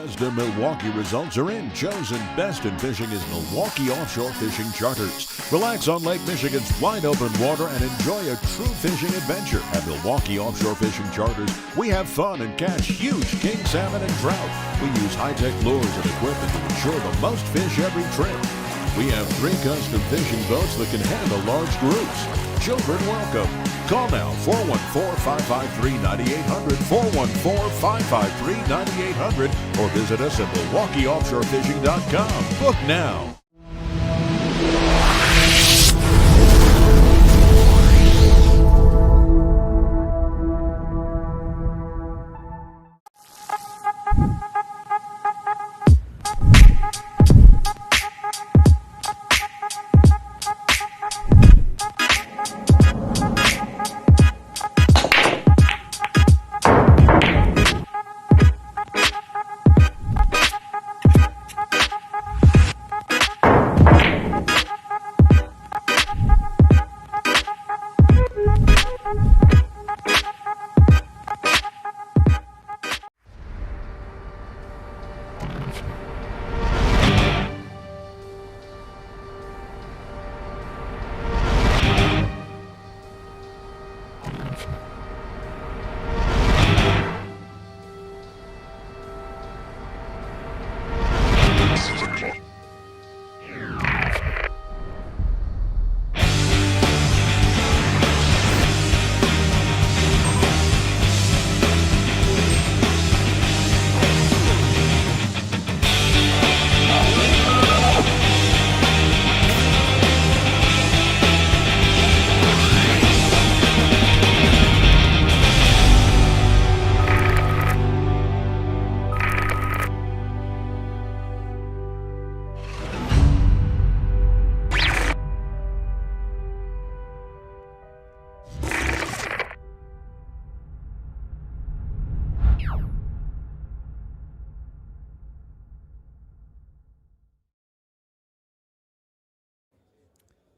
as the Milwaukee results are in. Chosen best in fishing is Milwaukee Offshore Fishing Charters. Relax on Lake Michigan's wide open water and enjoy a true fishing adventure. At Milwaukee Offshore Fishing Charters, we have fun and catch huge king salmon and trout. We use high-tech lures and equipment to ensure the most fish every trip. We have 3 custom fishing boats that can handle large groups. Children welcome. Call now, 414-553-9800, 414-553-9800, or visit us at MilwaukeeOffshoreFishing.com. Book now.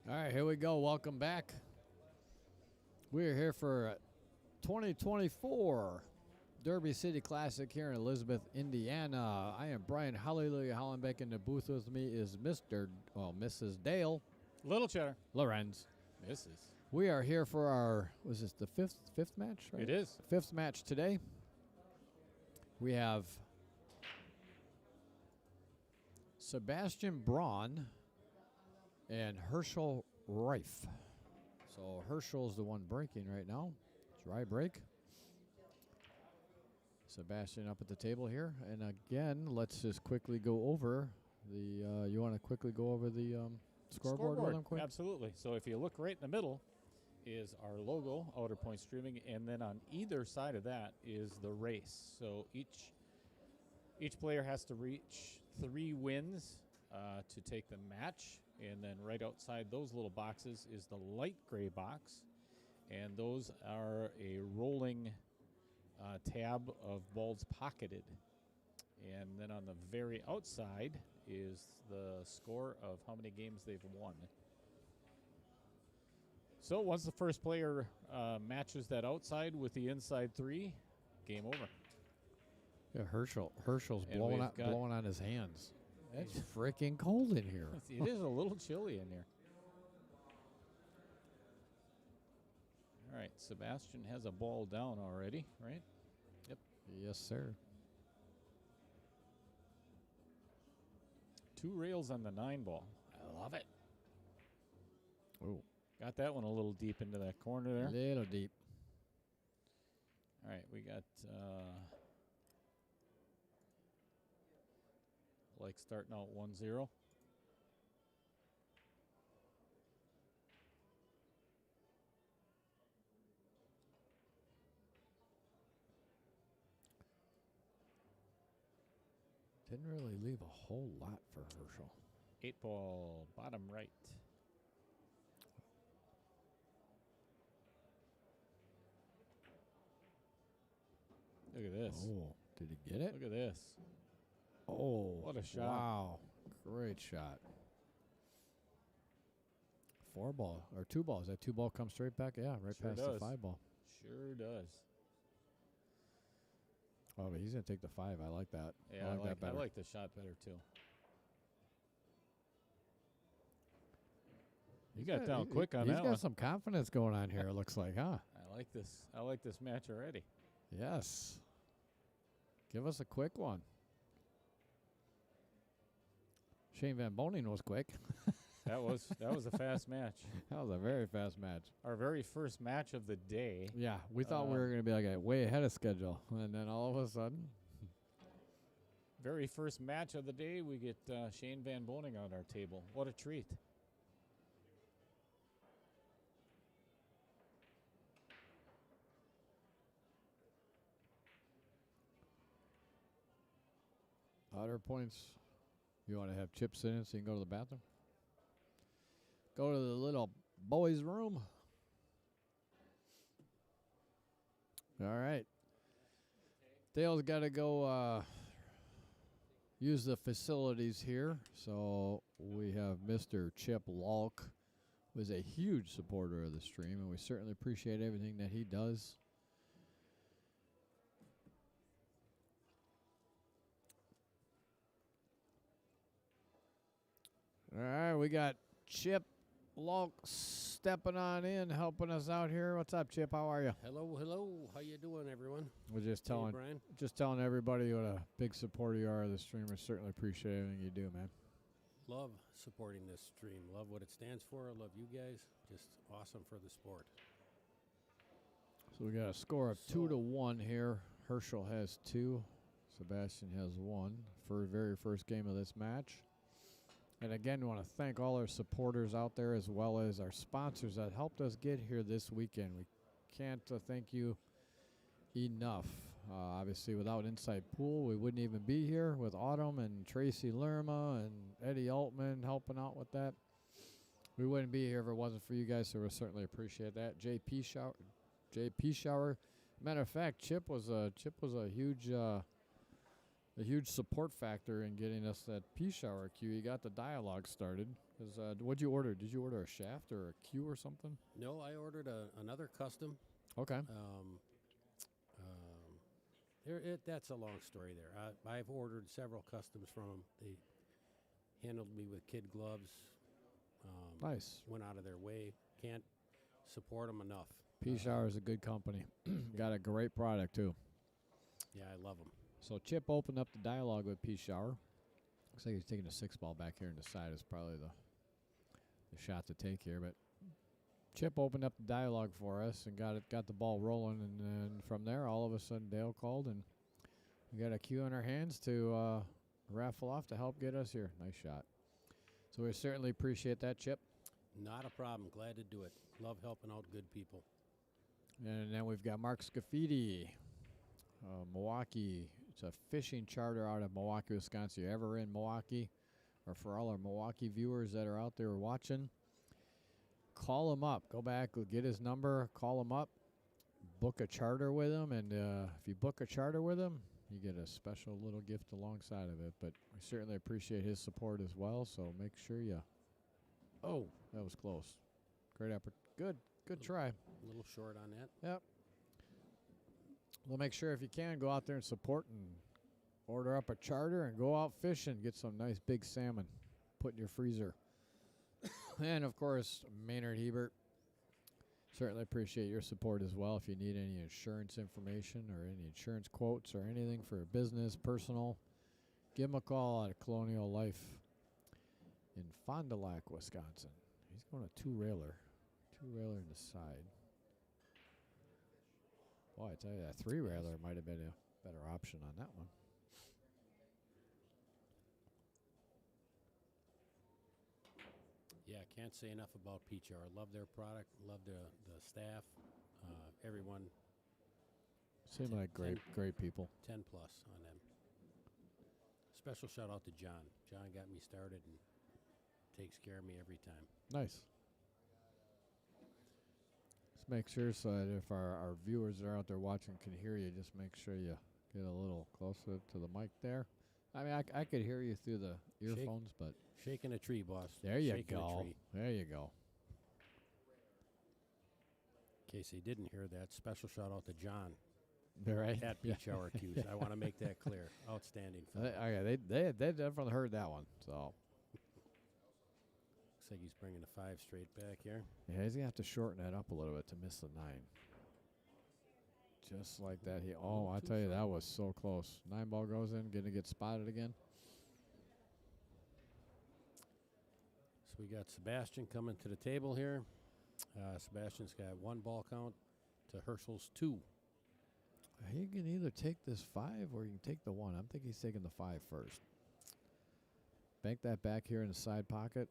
All right, here we go. Welcome back. We're here for 2024 Derby City Classic here in Elizabeth, Indiana. I am Brian Hallelujah Hollenbeck. In the booth with me is Mrs. Dale. Little Cheddar. Lorenz. Mrs. We are here for our, was this the fifth match? Right? It is. 5th match today. We have Sebastian Braun and Herschel Rife. So Herschel's the one breaking right now. Dry break. Sebastian up at the table here. And again, let's just quickly go over the, you want to quickly go over the scoreboard with them quick? Absolutely. So if you look right in the middle is our logo, Outer Point Streaming, and then on either side of that is the race. So each player has to reach 3 wins to take the match. And then right outside those little boxes is the light gray box. And those are a rolling tab of balls pocketed. And then on the very outside is the score of how many games they've won. So once the first player matches that outside with the inside 3, game over. Yeah, Herschel's blowing on his hands. It's freaking cold in here. It is a little chilly in here. All right, Sebastian has a ball down already, right? Yep. Yes, sir. 2 rails on the 9 ball. I love it. Oh. Got that one a little deep into that corner there. Little deep. All right, we got like starting out 1-0. Didn't really leave a whole lot for Herschel. 8 ball, bottom right. Look at this. Oh, did he get it? Look at this. Oh, what a shot. Wow. Great shot. 4 ball or 2 balls. That 2 ball comes straight back. Yeah, right Sure past does. the 5 ball. Sure does. Oh, but he's going to take the 5. I like that. Yeah, I like that better. I like the shot better too. You got down quick on that He's one. got some confidence going on here, it looks like, huh? I like this. I like this match already. Yes. Give us a quick one. Shane Van Boning was quick. That was a fast match. That was a very fast match. Our very first match of the day. Yeah, we thought we were going to be like way ahead of schedule, and then all of a sudden, Very first match of the day, we get Shane Van Boning on our table. What a treat. outer points. You want to have chips in it so you can go to the bathroom? Go to the little boys' room. All right. Dale's got to go use the facilities here. So we have Mr. Chip Lalk, who is a huge supporter of the stream, and we certainly appreciate everything that he does. All right, we got Chip Lalk stepping on in, helping us out here. What's up, Chip? How are you? Hello, hello. How you doing, everyone? We're just Hey, telling, Brian. everybody what a big supporter you are of the stream. We certainly appreciate everything you do, man. Love supporting this stream. Love what it stands for. Love you guys. Just awesome for the sport. So we got a score of 2-1 here. Herschel has 2. Sebastian has 1 for very first game of this match. And again, we want to thank all our supporters out there as well as our sponsors that helped us get here this weekend. We can't thank you enough. Obviously, without Inside Pool, we wouldn't even be here with Autumn and Tracy Lerma and Eddie Altman helping out with that. We wouldn't be here if it wasn't for you guys, so we certainly appreciate that. JP Shower. Matter of fact, Chip was a huge support factor in getting us that P shower cue. He got the dialogue started. What'd you order? Did you order a shaft or a cue or something? No, I ordered another custom. Okay. That's a long story there. I've ordered several customs from them. They handled me with kid gloves. Nice. Went out of their way. Can't support them enough. P shower is a good company. Got a great product too. Yeah, I love them. So Chip opened up the dialogue with P shower. Looks like he's taking a 6-ball back here on the side. Is probably the shot to take here, but Chip opened up the dialogue for us and got the ball rolling, and then from there, all of a sudden, Dale called, and we got a cue in our hands to raffle off to help get us here. Nice shot. So we certainly appreciate that, Chip. Not a problem. Glad to do it. Love helping out good people. And then we've got Mark Scafidi, Milwaukee. It's a fishing charter out of Milwaukee, Wisconsin. You ever in Milwaukee, or for all our Milwaukee viewers that are out there watching, call him up. Go back, get his number, call him up, book a charter with him, and if you book a charter with him, you get a special little gift alongside of it. But we certainly appreciate his support as well, so make sure you... Oh, that was close. Great effort. Good try. A little short on that. Yep. Well, make sure if you can, go out there and support and order up a charter and go out fishing. Get some nice big salmon. Put in your freezer. And, of course, Maynard Hebert. Certainly appreciate your support as well. If you need any insurance information or any insurance quotes or anything for business, personal, give him a call at Colonial Life in Fond du Lac, Wisconsin. He's going a two-railer in the side. Boy, I tell you, that three-railer might have been a better option on that one. Yeah, can't say enough about PCHR. Love their product. Love the staff. Everyone. Seem like great people. 10 plus on them. Special shout out to John. John got me started and takes care of me every time. Nice. Just make sure so that if our viewers that are out there watching can hear you, just make sure you get a little closer to the mic there. I mean, I could hear you through the earphones, but... Shaking a tree, boss. There you Shaking go. A tree. There you go. In case they didn't hear that, special shout out to John. Right. at beach hour cues. I want to make that clear. Outstanding. They definitely heard that one. So Looks like he's bringing the 5 straight back here. yeah, he's gonna have to shorten that up a little bit to miss the 9. Just like that. I tell you, that was so close. 9 ball goes in, gonna get spotted again. So we got Sebastian coming to the table here. Sebastian's got 1 ball count to Herschel's 2. He can either take this 5 or you can take the 1. I'm thinking he's taking the 5 first. Bank that back here in the side pocket.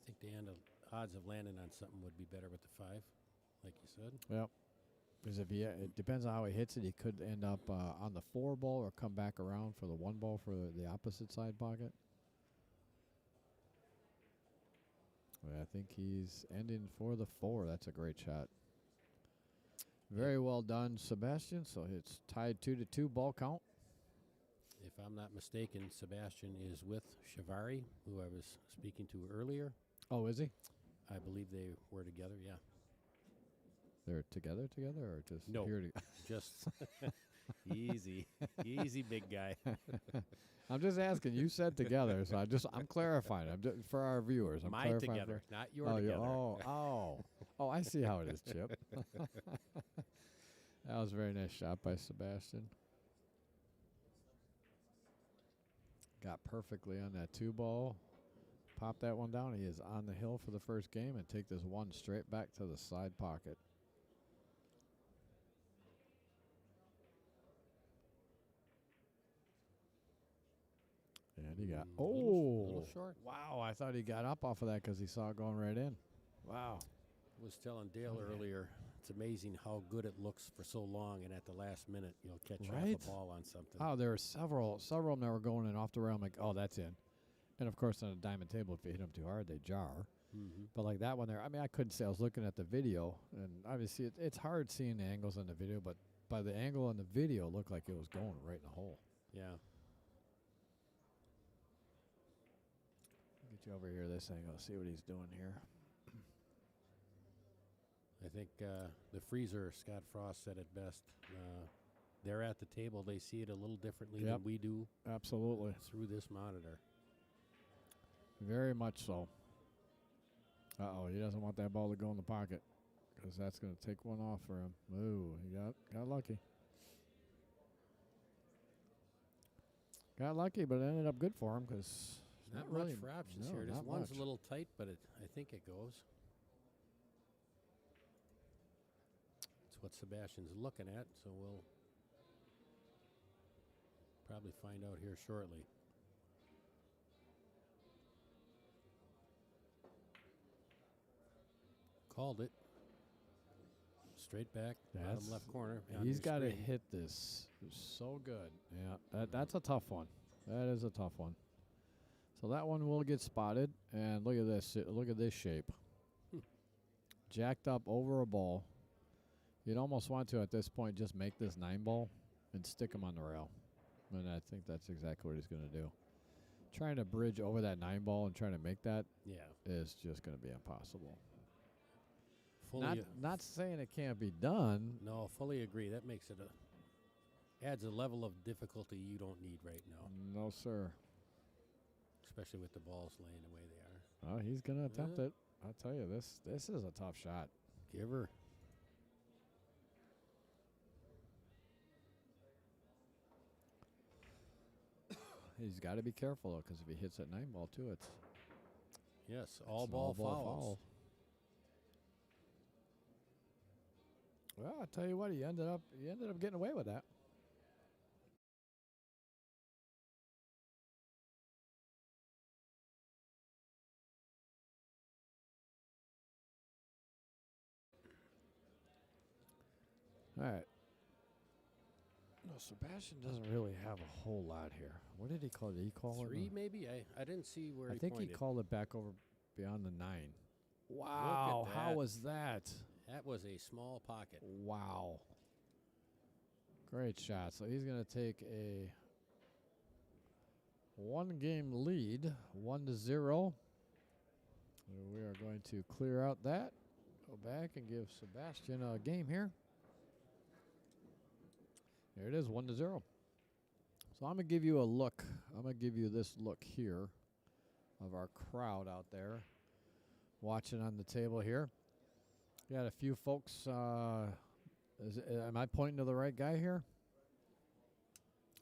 I think the odds of landing on something would be better with the 5, like you said. Yep. Because if it depends on how he hits it, he could end up on the 4 ball or come back around for the 1 ball for the opposite side pocket. I think he's ending for the 4. That's a great shot. Very well done, Sebastian. So it's tied 2-2 ball count. If I'm not mistaken, Sebastian is with Shivari, who I was speaking to earlier. Oh, is he? I believe they were together, yeah. They're together or just No. here together? Just easy. Easy, big guy. I'm just asking. You said together, so I'm clarifying. I'm just, for our viewers. I'm My clarifying together, not your oh, together. Oh, I see how it is, Chip. That was a very nice shot by Sebastian. Got perfectly on that 2 ball. Pop that one down. He is on the hill for the first game and take this 1 straight back to the side pocket. And he got, little short. Wow, I thought he got up off of that because he saw it going right in. Wow. I was telling Dale earlier, it's amazing how good it looks for so long, and at the last minute, you'll catch Right? off a ball on something. Oh, there were several of them that were going in off the rail. I'm like, oh, that's in. And, of course, on a diamond table, if you hit them too hard, they jar. Mm-hmm. But like that one there, I mean, I couldn't say. I was looking at the video, and obviously it's hard seeing the angles on the video, but by the angle on the video, it looked like it was going right in the hole. Yeah. Get you over here this angle, see what he's doing here. I think the freezer, Scott Frost, said it best. They're at the table. They see it a little differently than we do. Absolutely. Through this monitor. Very much so. Uh-oh, he doesn't want that ball to go in the pocket because that's going to take one off for him. Ooh, he got lucky. Got lucky, but it ended up good for him because Not really much for options no, here. This not one's much. a little tight, but I think it goes. That's what Sebastian's looking at, so we'll probably find out here shortly. Called it. Straight back, bottom left corner. He's got to hit this so good. Yeah, that's a tough one. That is a tough one. So that one will get spotted. And look at this. Look at this shape. Jacked up over a ball. You'd almost want to, at this point, just make this 9 ball and stick him on the rail. And I think that's exactly what he's going to do. Trying to bridge over that 9 ball and trying to make that is just going to be impossible. Not saying it can't be done. No, fully agree. That makes it adds a level of difficulty you don't need right now. No, sir. Especially with the balls laying the way they are. Oh, he's going to attempt it. I'll tell you, this is a tough shot. Give her. He's got to be careful, though, because if he hits that 9 ball, too, it's... Yes, all ball fouls. Well, I'll tell you what, he ended up getting away with that. All right. No, Sebastian doesn't really have a whole lot here. What did he call it? Did he call it? 3, maybe? I didn't see where he think pointed. he called it back over beyond the 9. Wow, how was that? That was a small pocket. Wow. Great shot. So he's going to take a 1-game lead, 1-0. We are going to clear out that. Go back and give Sebastian a game here. Here it is, 1-0. So I'm gonna give you a look. I'm gonna give you this look here of our crowd out there watching on the table here. Got a few folks. Am I pointing to the right guy here?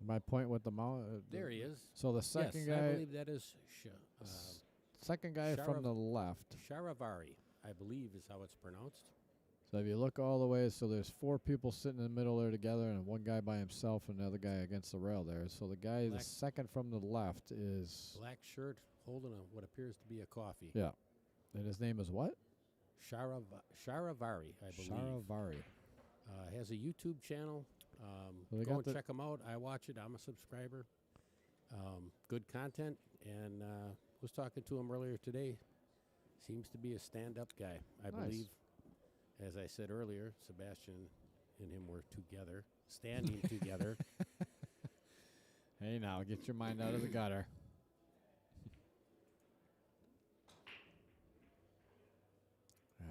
Am I pointing with the mouse? There he is. So the second yes, guy. I believe that is Second guy from the left. Sharavari, I believe is how it's pronounced. So if you look all the way, so there's 4 people sitting in the middle there together, and one guy by himself, and another guy against the rail there. So the guy, the second from the left, is black shirt holding what appears to be a coffee. Yeah, and his name is what? Sharavari, I believe. Sharavari. Has a YouTube channel. Well, go and check him out. I watch it. I'm a subscriber. Good content, and was talking to him earlier today. Seems to be a stand-up guy, I believe. As I said earlier, Sebastian and him were together, standing together. Hey, now, get your mind out of the gutter.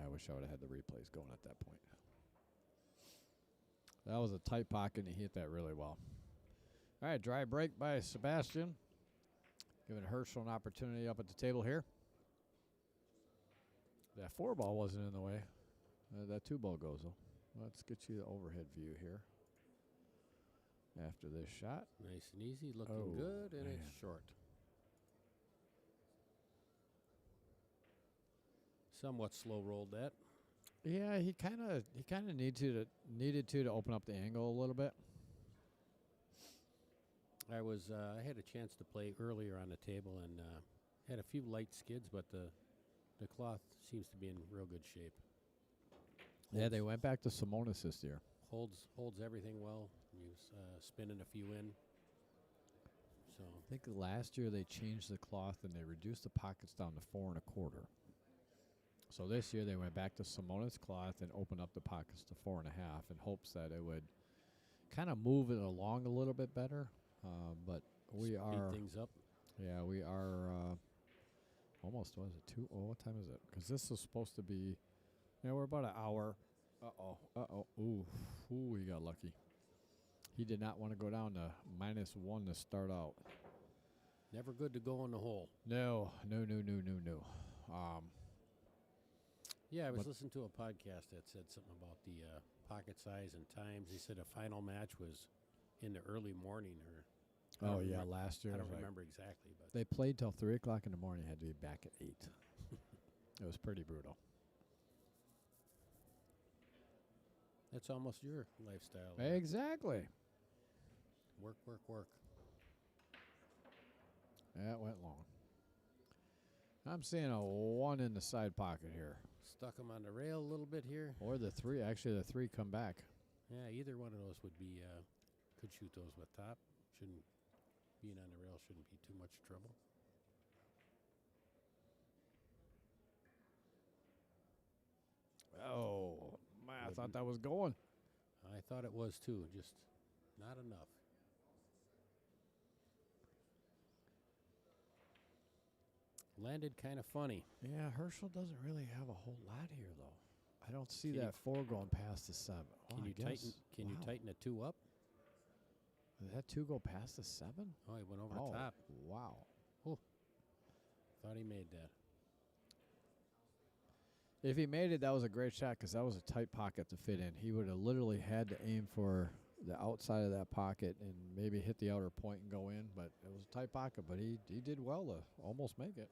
I wish I would have had the replays going at that point. That was a tight pocket, and he hit that really well. All right, dry break by Sebastian. Giving Herschel an opportunity up at the table here. That 4 ball wasn't in the way. That 2 ball goes, though. Let's get you the overhead view here. After this shot. Nice and easy, looking good, and it's short. Somewhat slow rolled that. Yeah, he kind of needed to open up the angle a little bit. I had a chance to play earlier on the table and had a few light skids, but the cloth seems to be in real good shape. Yeah, they went back to Simonis this year. Holds everything well. He was spinning a few in. So I think last year they changed the cloth and they reduced the pockets down to 4 1/4. So this year they went back to Simonis cloth and opened up the pockets to 4 1/2 in hopes that it would kind of move it along a little bit better. But we are things up. Yeah, we are almost. Was it 2? Oh, what time is it? Because this is supposed to be. Yeah, we're about an hour. Ooh, we got lucky. He did not want to go down to -1 to start out. Never good to go in the hole. No. Yeah, I was listening to a podcast that said something about the pocket size and times. They said a final match was in the early morning, or last year. I don't remember exactly, but they played till 3 o'clock in the morning. Had to be back at 8. It was pretty brutal. That's almost your lifestyle. Exactly. Work. That went long. I'm seeing a 1 in the side pocket here. Stuck him on the rail a little bit here. Or the 3. Actually, the 3 come back. Yeah, either one of those would be, could shoot those with top. Being on the rail shouldn't be too much trouble. Oh, man, I thought that was going. I thought it was too, just not enough. Landed kind of funny. Yeah, Herschel doesn't really have a whole lot here, though. I don't see that 4 going past the 7. Can you tighten a 2 up? Did that 2 go past the 7? Oh, he went over the top. Wow. Thought he made that. If he made it, that was a great shot because that was a tight pocket to fit in. He would have literally had to aim for the outside of that pocket and maybe hit the outer point and go in, but it was a tight pocket, but he did well to almost make it.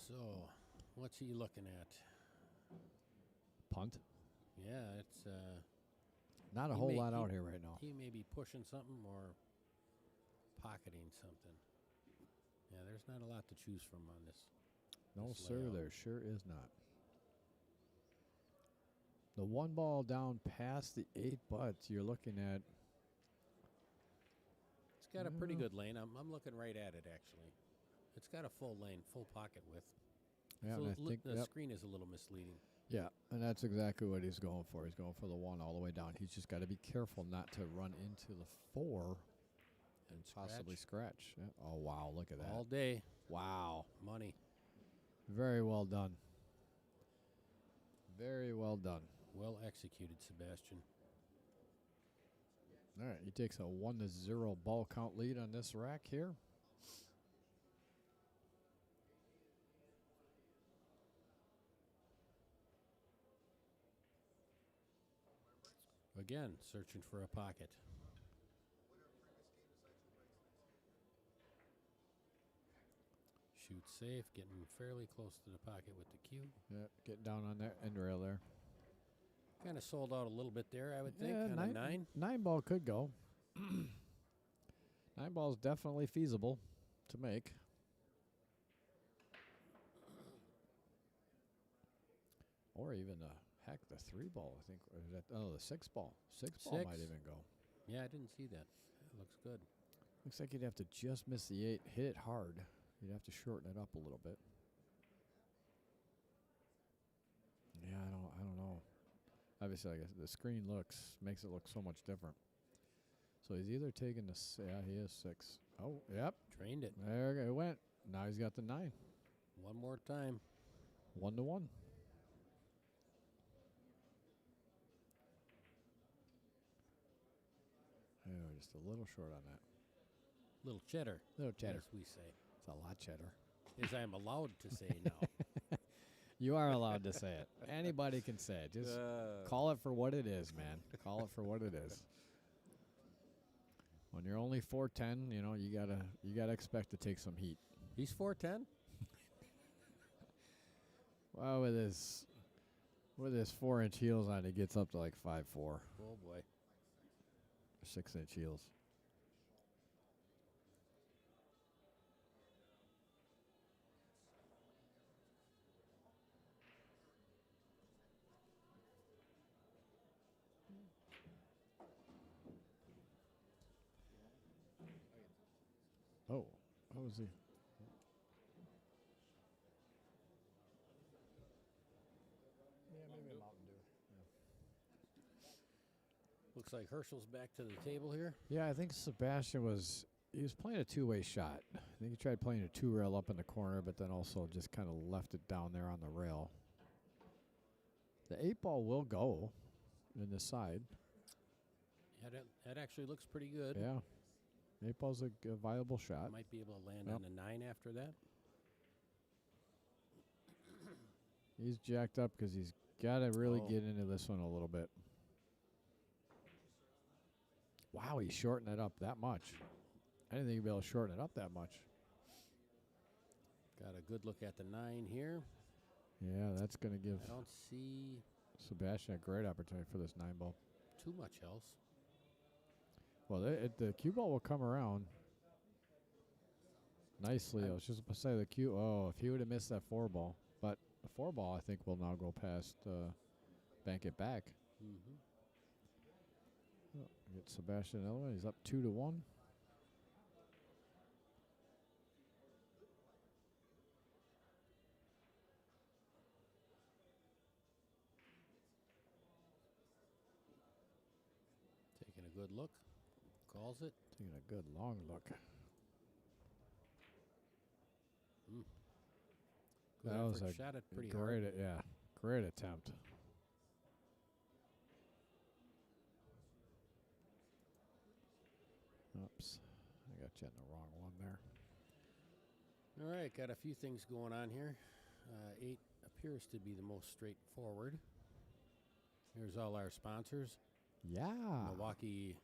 So, what's he looking at? Punt. Yeah, it's not a whole lot out here right now. He may be pushing something or pocketing something. Yeah, there's not a lot to choose from on this. No, this sir, layout. there sure is not. The 1 ball down past the 8 butts, you're looking at. It's got a pretty good lane. I'm looking right at it, actually. It's got a full lane, full pocket width. Yeah, so and I think the screen is a little misleading. Yeah, and that's exactly what he's going for. He's going for the 1 all the way down. He's just got to be careful not to run into the 4 and possibly scratch. Yeah. Oh, wow, look at that. All day. Wow. Money. Very well done. Very well done. Well executed, Sebastian. All right, he takes a 1-0 ball count lead on this rack here. Again, searching for a pocket. Shoot safe, getting fairly close to the pocket with the cue. Yep, getting down on that end rail there. Kind of sold out a little bit there, I would think, Yeah, on a 9. 9 ball could go. 9 ball is definitely feasible to make. Or even the 3 ball, I think. Or is that, the 6 ball. 6 ball might even go. Yeah, I didn't see that. It looks good. Looks like you'd have to just miss the 8, hit it hard. You'd have to shorten it up a little bit. Yeah, I don't know. Obviously, I guess the screen makes it look so much different. So he's either taking the he is 6. Oh, yep. Trained it. There it went. Now he's got the 9. One more time. 1-1. Oh, just a little short on that. Little cheddar. Little cheddar. As we say. It's a lot cheddar. As I am allowed to say now. You are allowed to say it. Anybody can say it. Just call it for what it is, man. Call it for what it is. When you're only 4'10", you gotta expect to take some heat. He's 4'10"? Well, with his 4-inch heels on, he gets up to like 5'4". Oh boy. 6-inch heels. Oh, what was he? Yeah, maybe a Mountain Dew. Looks like Herschel's back to the table here. Yeah, I think Sebastian was playing a 2-way shot. I think he tried playing a 2-rail up in the corner, but then also just kind of left it down there on the rail. The 8 ball will go in the side. Yeah, that actually looks pretty good. Yeah. 8 ball's a viable shot. Might be able to land on the 9 after that. He's jacked up because he's got to really get into this one a little bit. Wow, he shortened it up that much. I didn't think he'd be able to shorten it up that much. Got a good look at the 9 here. Yeah, that's going to give I don't see Sebastian a great opportunity for this 9 ball. too much else. Well, the cue ball will come around nicely. I was just going to say the cue. Oh, if he would have missed that 4 ball. But the 4 ball, I think, will now go past, bank it back. Mm-hmm. Oh, get Sebastian another one. He's up 2-1. Taking a good look. Calls it. Taking a good long look. Good That was effort. a Shot it pretty great, hard. yeah, great attempt. Oops, I got you in the wrong one there. All right, got a few things going on here. 8 appears to be the most straightforward. Here's all our sponsors. Yeah. Milwaukee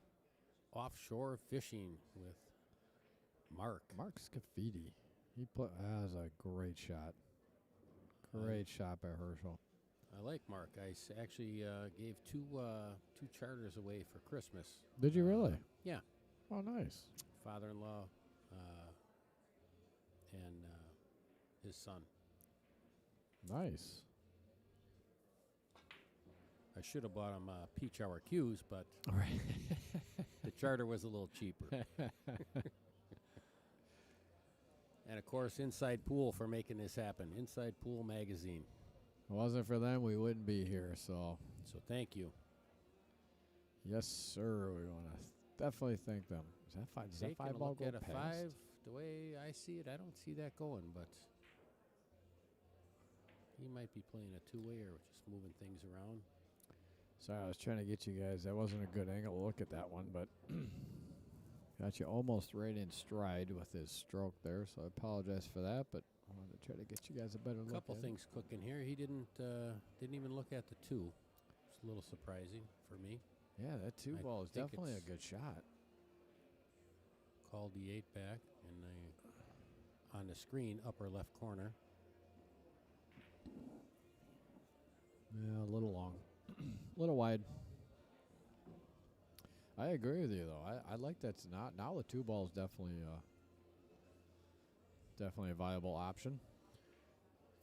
Offshore Fishing with Mark. Mark Scafidi. That was a great shot. Great shot by Herschel. I like Mark. I actually gave two charters away for Christmas. Did you really? Yeah. Oh, nice. Father-in-law and his son. Nice. I should have bought him peach hour cues, but All right. the charter was a little cheaper. And, of course, Inside Pool for making this happen. Inside Pool Magazine. If it wasn't for them, we wouldn't be here, so. So thank you. Yes, sir. We want to definitely thank them. Is that 5? Does that Taking 5 a ball look go at a past? 5, the way I see it, I don't see that going, but He might be playing a two-way or just moving things around. Sorry, I was trying to get you guys. That wasn't a good angle to look at that one, but got you almost right in stride with his stroke there, so I apologize for that, but I wanted to try to get you guys a better look. A couple things cooking here. He didn't even look at the two. It's a little surprising for me. Yeah, that two ball is definitely a good shot. Called the 8 back, and on the screen, upper left corner. Yeah, a little long. A little wide. I agree with you, though. I like that's not now. The two ball is definitely a viable option.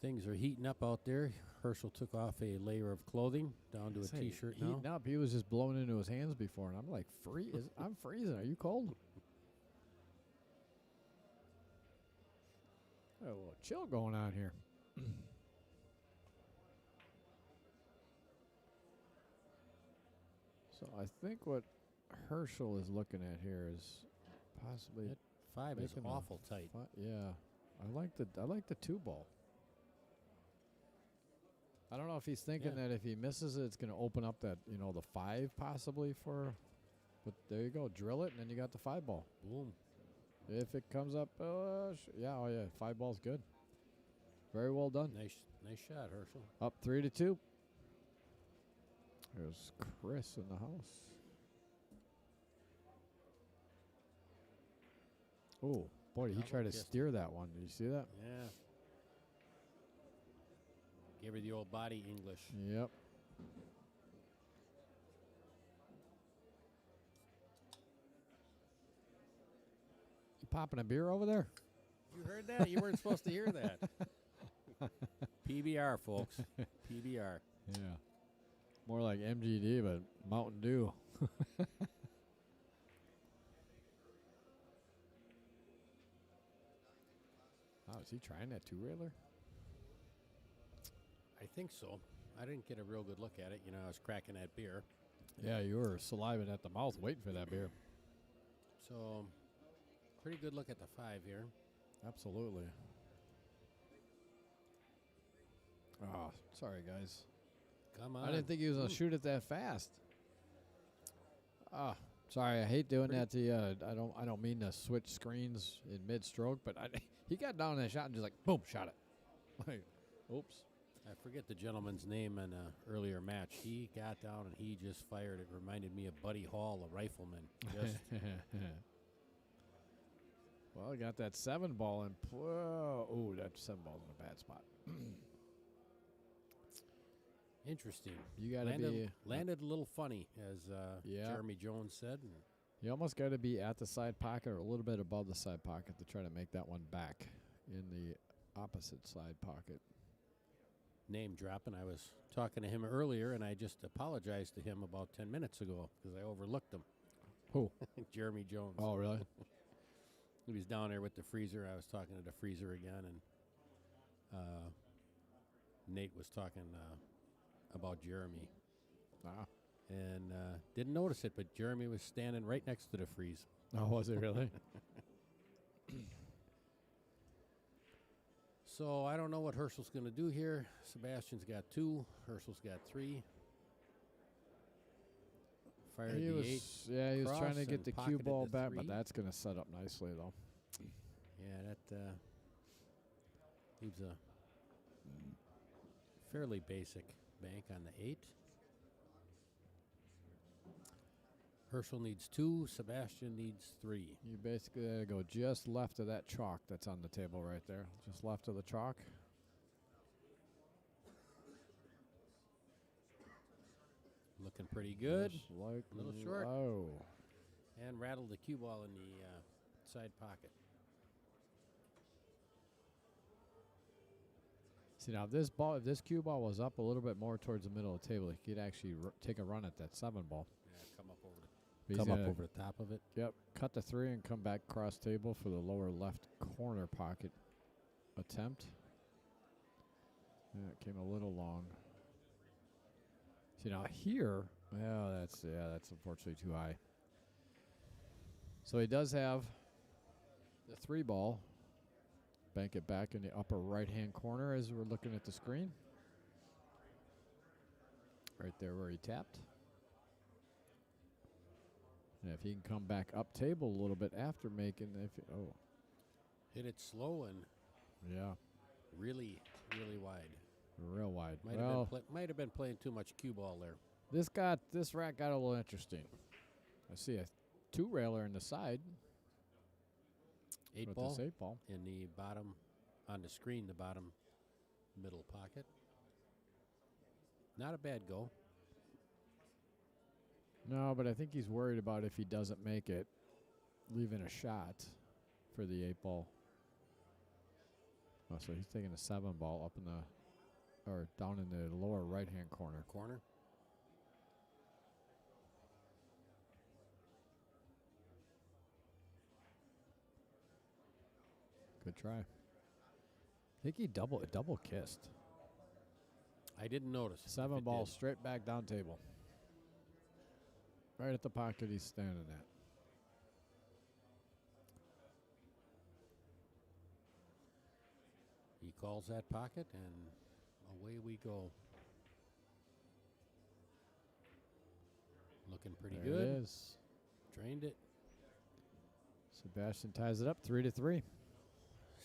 Things are heating up out there. Herschel took off a layer of clothing down to a T-shirt now. Heating up. He was just blowing into his hands before, and I'm like, I'm freezing. Are you cold? Oh, a little chill going on here. So I think what Herschel is looking at here is possibly That 5 is making a awful tight. yeah, I like the two ball. I don't know if he's thinking that if he misses it, it's going to open up that the 5 possibly for. But there you go, drill it, and then you got the 5 ball. Boom. If it comes up, yeah, 5 ball's good. Very well done. Nice shot, Herschel. Up 3-2. There's Chris in the house. Oh, boy, did he try to steer that one. Did you see that? Yeah. Give her the old body English. Yep. You popping a beer over there? You heard that? You weren't supposed to hear that. PBR, folks. PBR. Yeah. More like MGD, but Mountain Dew. Oh, is he trying that two-railer? I think so. I didn't get a real good look at it. I was cracking that beer. Yeah, you were saliving at the mouth waiting for that beer. So, pretty good look at the 5 here. Absolutely. Oh, sorry, guys. Come on. I didn't think he was going to shoot it that fast. Ah, sorry. I hate doing that to you. I don't mean to switch screens in mid-stroke, but he got down in that shot and just like, boom, shot it. Like, oops. I forget the gentleman's name in an earlier match. He got down and he just fired. It reminded me of Buddy Hall, a rifleman. Just well, got that 7 ball and oh, that 7 ball's in a bad spot. interesting. You got to landed a little funny, as yeah. Jeremy Jones said. You almost got to be at the side pocket or a little bit above the side pocket to try to make that one back in the opposite side pocket. Name dropping. I was talking to him earlier, and I just apologized to him about 10 minutes ago because I overlooked him. Who? Jeremy Jones. Oh, really? He was down there with the freezer. I was talking to the freezer again, and Nate was talking about Jeremy. Ah. And didn't notice it, but Jeremy was standing right next to the freeze. Oh, was it really? So I don't know what Herschel's going to do here. Sebastian's got 2. Herschel's got 3. Fired the 8. Yeah, he was trying to get the cue pocketed ball the back, 3. but that's going to set up nicely, though. Yeah, that leaves a fairly basic bank on the 8. Herschel needs 2. Sebastian needs 3. You basically got to go just left of that chalk that's on the table right there. Just left of the chalk. Looking pretty good. Just like A little short. Oh. And rattled the cue ball in the side pocket. See, now if this cue ball was up a little bit more towards the middle of the table, he could actually take a run at that 7 ball. Yeah, come up over He's over the top of it. Yep, cut the 3 and come back cross table for the lower left corner pocket attempt. Yeah, it came a little long. See, now here, well, that's unfortunately too high. So he does have the 3 ball. Bank it back in the upper right-hand corner as we're looking at the screen. Right there where he tapped. And if he can come back up table a little bit after making, Hit it slow and yeah, really, really wide. real wide. Might have been playing too much cue ball there. This rack got a little interesting. I see a 2-railer in the side. Eight with ball this 8-ball. in the bottom, on the screen, the bottom middle pocket. Not a bad go. No, but I think he's worried about if he doesn't make it, leaving a shot for the 8-ball. Oh, so he's taking a 7-ball up in the, or down in the lower right-hand corner. Good try. I think he double kissed. I didn't notice. 7-ball straight back down table. Right at the pocket he's standing at. He calls that pocket, and away we go. Looking pretty There good. it is. Drained it. Sebastian ties it up 3-3.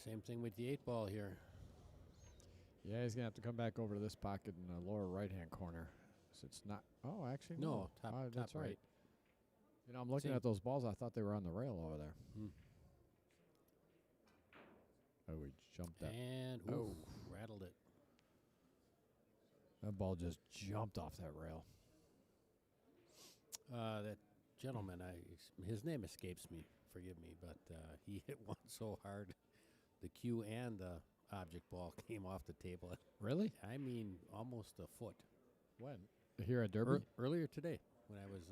Same thing with the 8-ball here. Yeah, he's going to have to come back over to this pocket in the lower right-hand corner. So it's not. Oh, actually, No, top, that's top right. You know, I'm looking Same. at those balls. I thought they were on the rail over there. Oh, we jumped that. And rattled it. That ball just jumped off that rail. That gentleman, his name escapes me. Forgive me, but he hit one so hard, the cue and the object ball came off the table. Really? I mean, almost a foot. When? Here at Derby? Earlier today, when I was,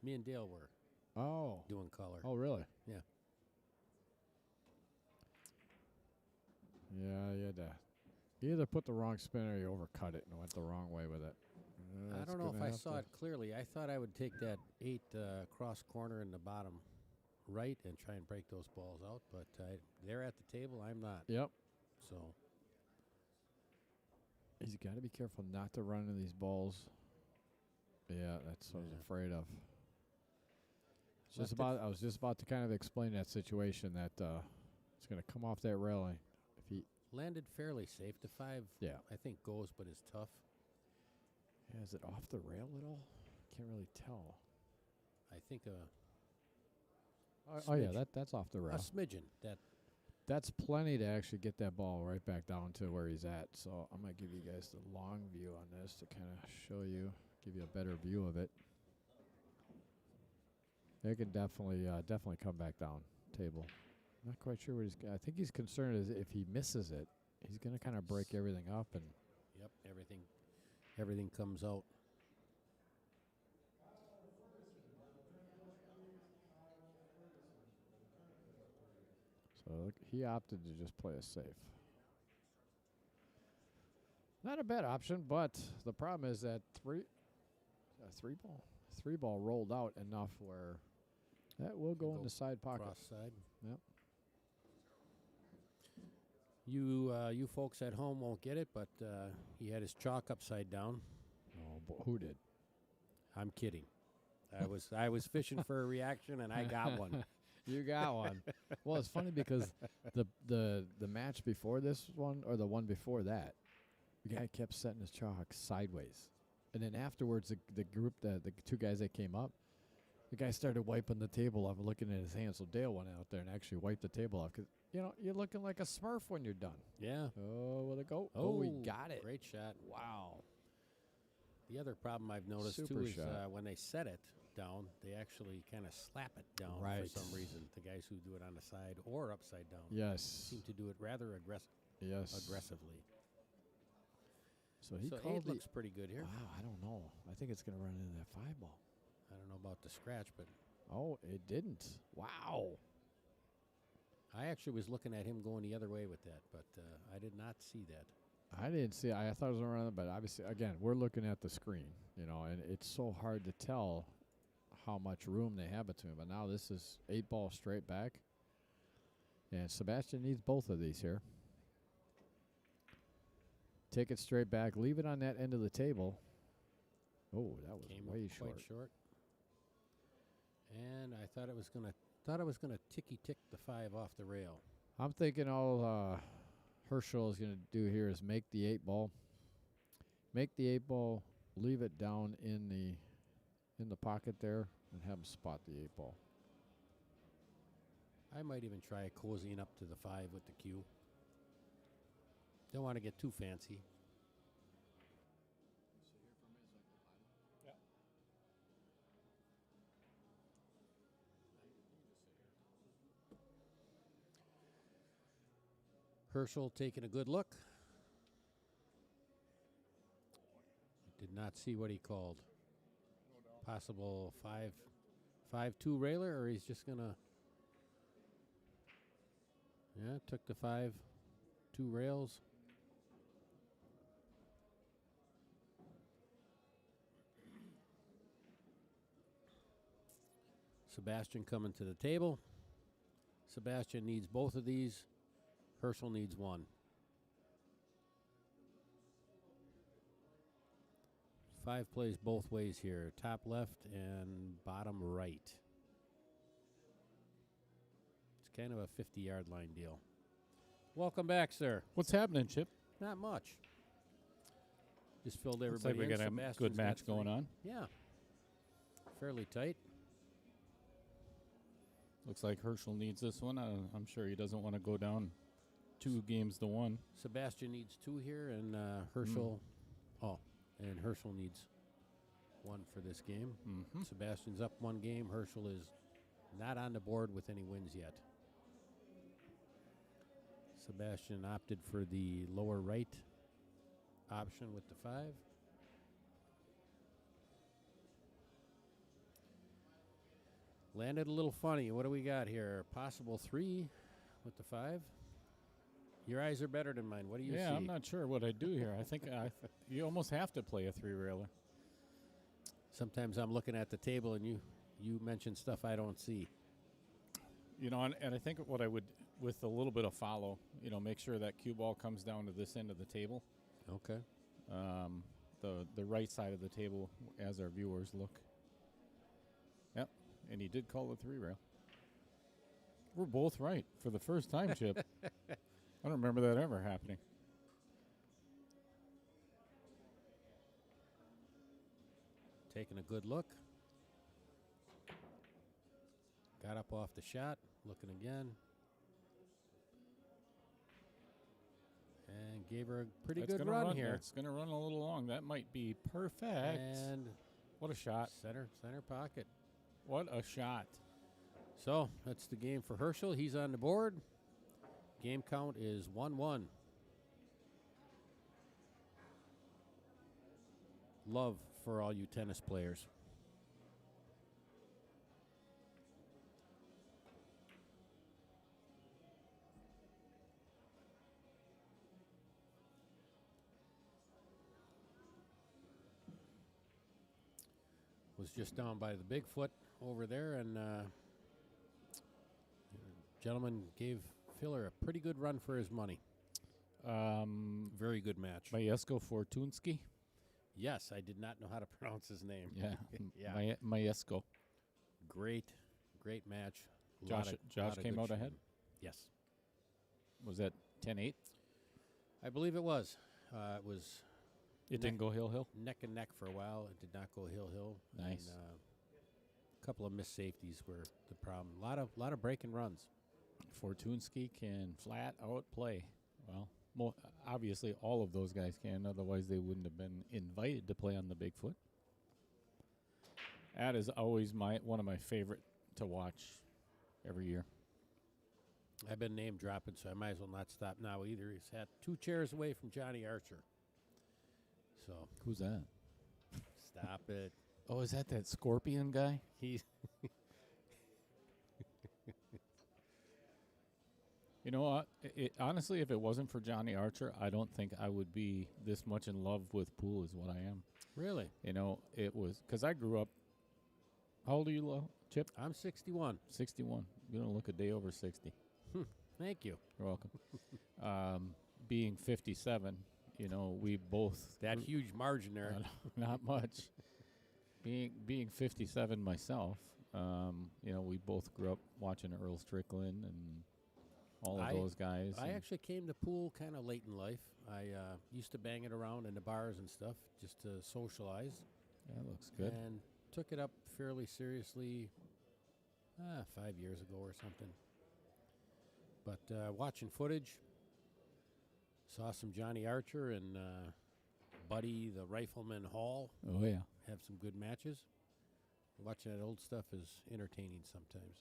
me and Dale were doing color. Oh, really? Yeah. Yeah, you had to. You either put the wrong spin or you overcut it and went the wrong way with it. I don't know if I saw it clearly. I thought I would take that 8 cross corner in the bottom right and try and break those balls out, but they're at the table. I'm not. Yep. So he's got to be careful not to run into these balls. Yeah, that's what I was afraid of. I was just about to kind of explain that situation that it's going to come off that railing. If he landed fairly safe. The 5, yeah, I think goes, but is tough. Yeah, is it off the rail at all? Can't really tell. I think oh yeah, that's off the rail. A smidgen. That's plenty to actually get that ball right back down to where he's at. So I'm going to give you guys the long view on this to kind of show you, give you a better view of it. They can definitely come back down table. Not quite sure what I think he's concerned is if he misses it, he's going to kind of break everything up and. Yep, everything comes out. So he opted to just play it safe. Not a bad option, but the problem is that three ball rolled out enough where that will go in the side pocket. Cross side. Yep. You folks at home won't get it, but he had his chalk upside down. Oh, who did? I'm kidding. I was fishing for a reaction, and I got one. You got one. Well, it's funny because the match before this one, or the one before that, the guy kept setting his chalk sideways. And then afterwards, the group, the 2 guys that came up, the guy started wiping the table off and looking at his hands. So Dale went out there and actually wiped the table off. Because, you know, you're looking like a Smurf when you're done. Yeah. Oh, will it go? Oh, we got it. Great shot. Wow. The other problem I've noticed, Super too, is shot. when they set it down, they actually kind of slap it down Right. for some reason. The guys who do it on the side or upside down Yes. seem to do it rather aggressively. So he so called 8 looks pretty good here. Wow, I don't know. I think it's going to run into that 5 ball. I don't know about the scratch, but Oh, it didn't. Wow. I actually was looking at him going the other way with that, but I did not see that. I didn't see it. I thought it was around, but obviously, again, we're looking at the screen, you know, and it's so hard to tell how much room they have between. But now this is 8 ball straight back, and Sebastian needs both of these here. Take it straight back, leave it on that end of the table, Oh, that was Came way up short. quite short. And I thought it was gonna ticky tick the 5 off the rail. I'm thinking all Herschel is going to do here is make the 8-ball. Make the 8-ball, leave it down in the pocket there, and have him spot the 8-ball. I might even try cozying up to the 5 with the cue. Don't want to get too fancy. Herschel taking a good look. Did not see what he called. Possible 5-2 railer, or he's just gonna. Yeah, took the 5-2 rails. Sebastian coming to the table. Sebastian needs both of these. Herschel needs one. 5 plays both ways here. Top left and bottom right. It's kind of a 50-yard line deal. Welcome back, sir. What's happening, Chip? Not much. Just filled Looks everybody like we in. got a Sebastian's good got match going 3. on. Yeah. Fairly tight. Looks like Herschel needs this one. I'm sure he doesn't want to go down 2 games to 1. Sebastian needs 2 here, and Herschel. And Herschel needs 1 for this game. Mm-hmm. Sebastian's up 1 game. Herschel is not on the board with any wins yet. Sebastian opted for the lower right option with the 5. Landed a little funny. What do we got here? Possible 3 with the 5. Your eyes are better than mine. What do you see? Yeah, I'm not sure what I do here. I think you almost have to play a 3-railer. Sometimes I'm looking at the table and you mention stuff I don't see. You know, and I think what I would, with a little bit of follow, make sure that cue ball comes down to this end of the table. Okay. The right side of the table as our viewers look. Yep, and he did call the 3-rail. We're both right for the first time, Chip. I don't remember that ever happening. Taking a good look. Got up off the shot. Looking again. And gave her a pretty good run here. It's going to run a little long. That might be perfect. And what a shot. Center pocket. What a shot. So that's the game for Herschel. He's on the board. Game count is 1-1. Love for all you tennis players. Was just down by the Bigfoot over there, and gentleman gave Filler a pretty good run for his money. Very good match. Majesko Fortunski. Yes, I did not know how to pronounce his name. Yeah, Yeah. Majesko. Great match. Josh came out ahead? Yes. Was that 10-8? I believe it was. It was It didn't go hill. neck and neck for a while. It did not go hill. Nice. And, a couple of missed safeties were the problem. A lot of breaking runs. Fortunski can flat out play. Well, obviously all of those guys can. Otherwise, they wouldn't have been invited to play on the Bigfoot. That is always one of my favorite to watch every year. I've been name dropping, so I might as well not stop now either. He's had 2 chairs away from Johnny Archer. So Who's that? stop it. Oh, is that Scorpion guy? He's You know what? Honestly, if it wasn't for Johnny Archer, I don't think I would be this much in love with pool as what I am. really. It was because I grew up. How old are you, Chip? I'm 61. 61. You don't look a day over 60. Thank you. You're welcome. Being 57, we both That huge margin there. not much. being 57 myself, we both grew up watching Earl Strickland and all of those guys. I actually came to pool kind of late in life. I used to bang it around in the bars and stuff just to socialize. That looks good. And took it up fairly seriously 5 years ago or something. But watching footage, saw some Johnny Archer and Buddy the Rifleman Hall Oh, yeah. have some good matches. Watching that old stuff is entertaining sometimes.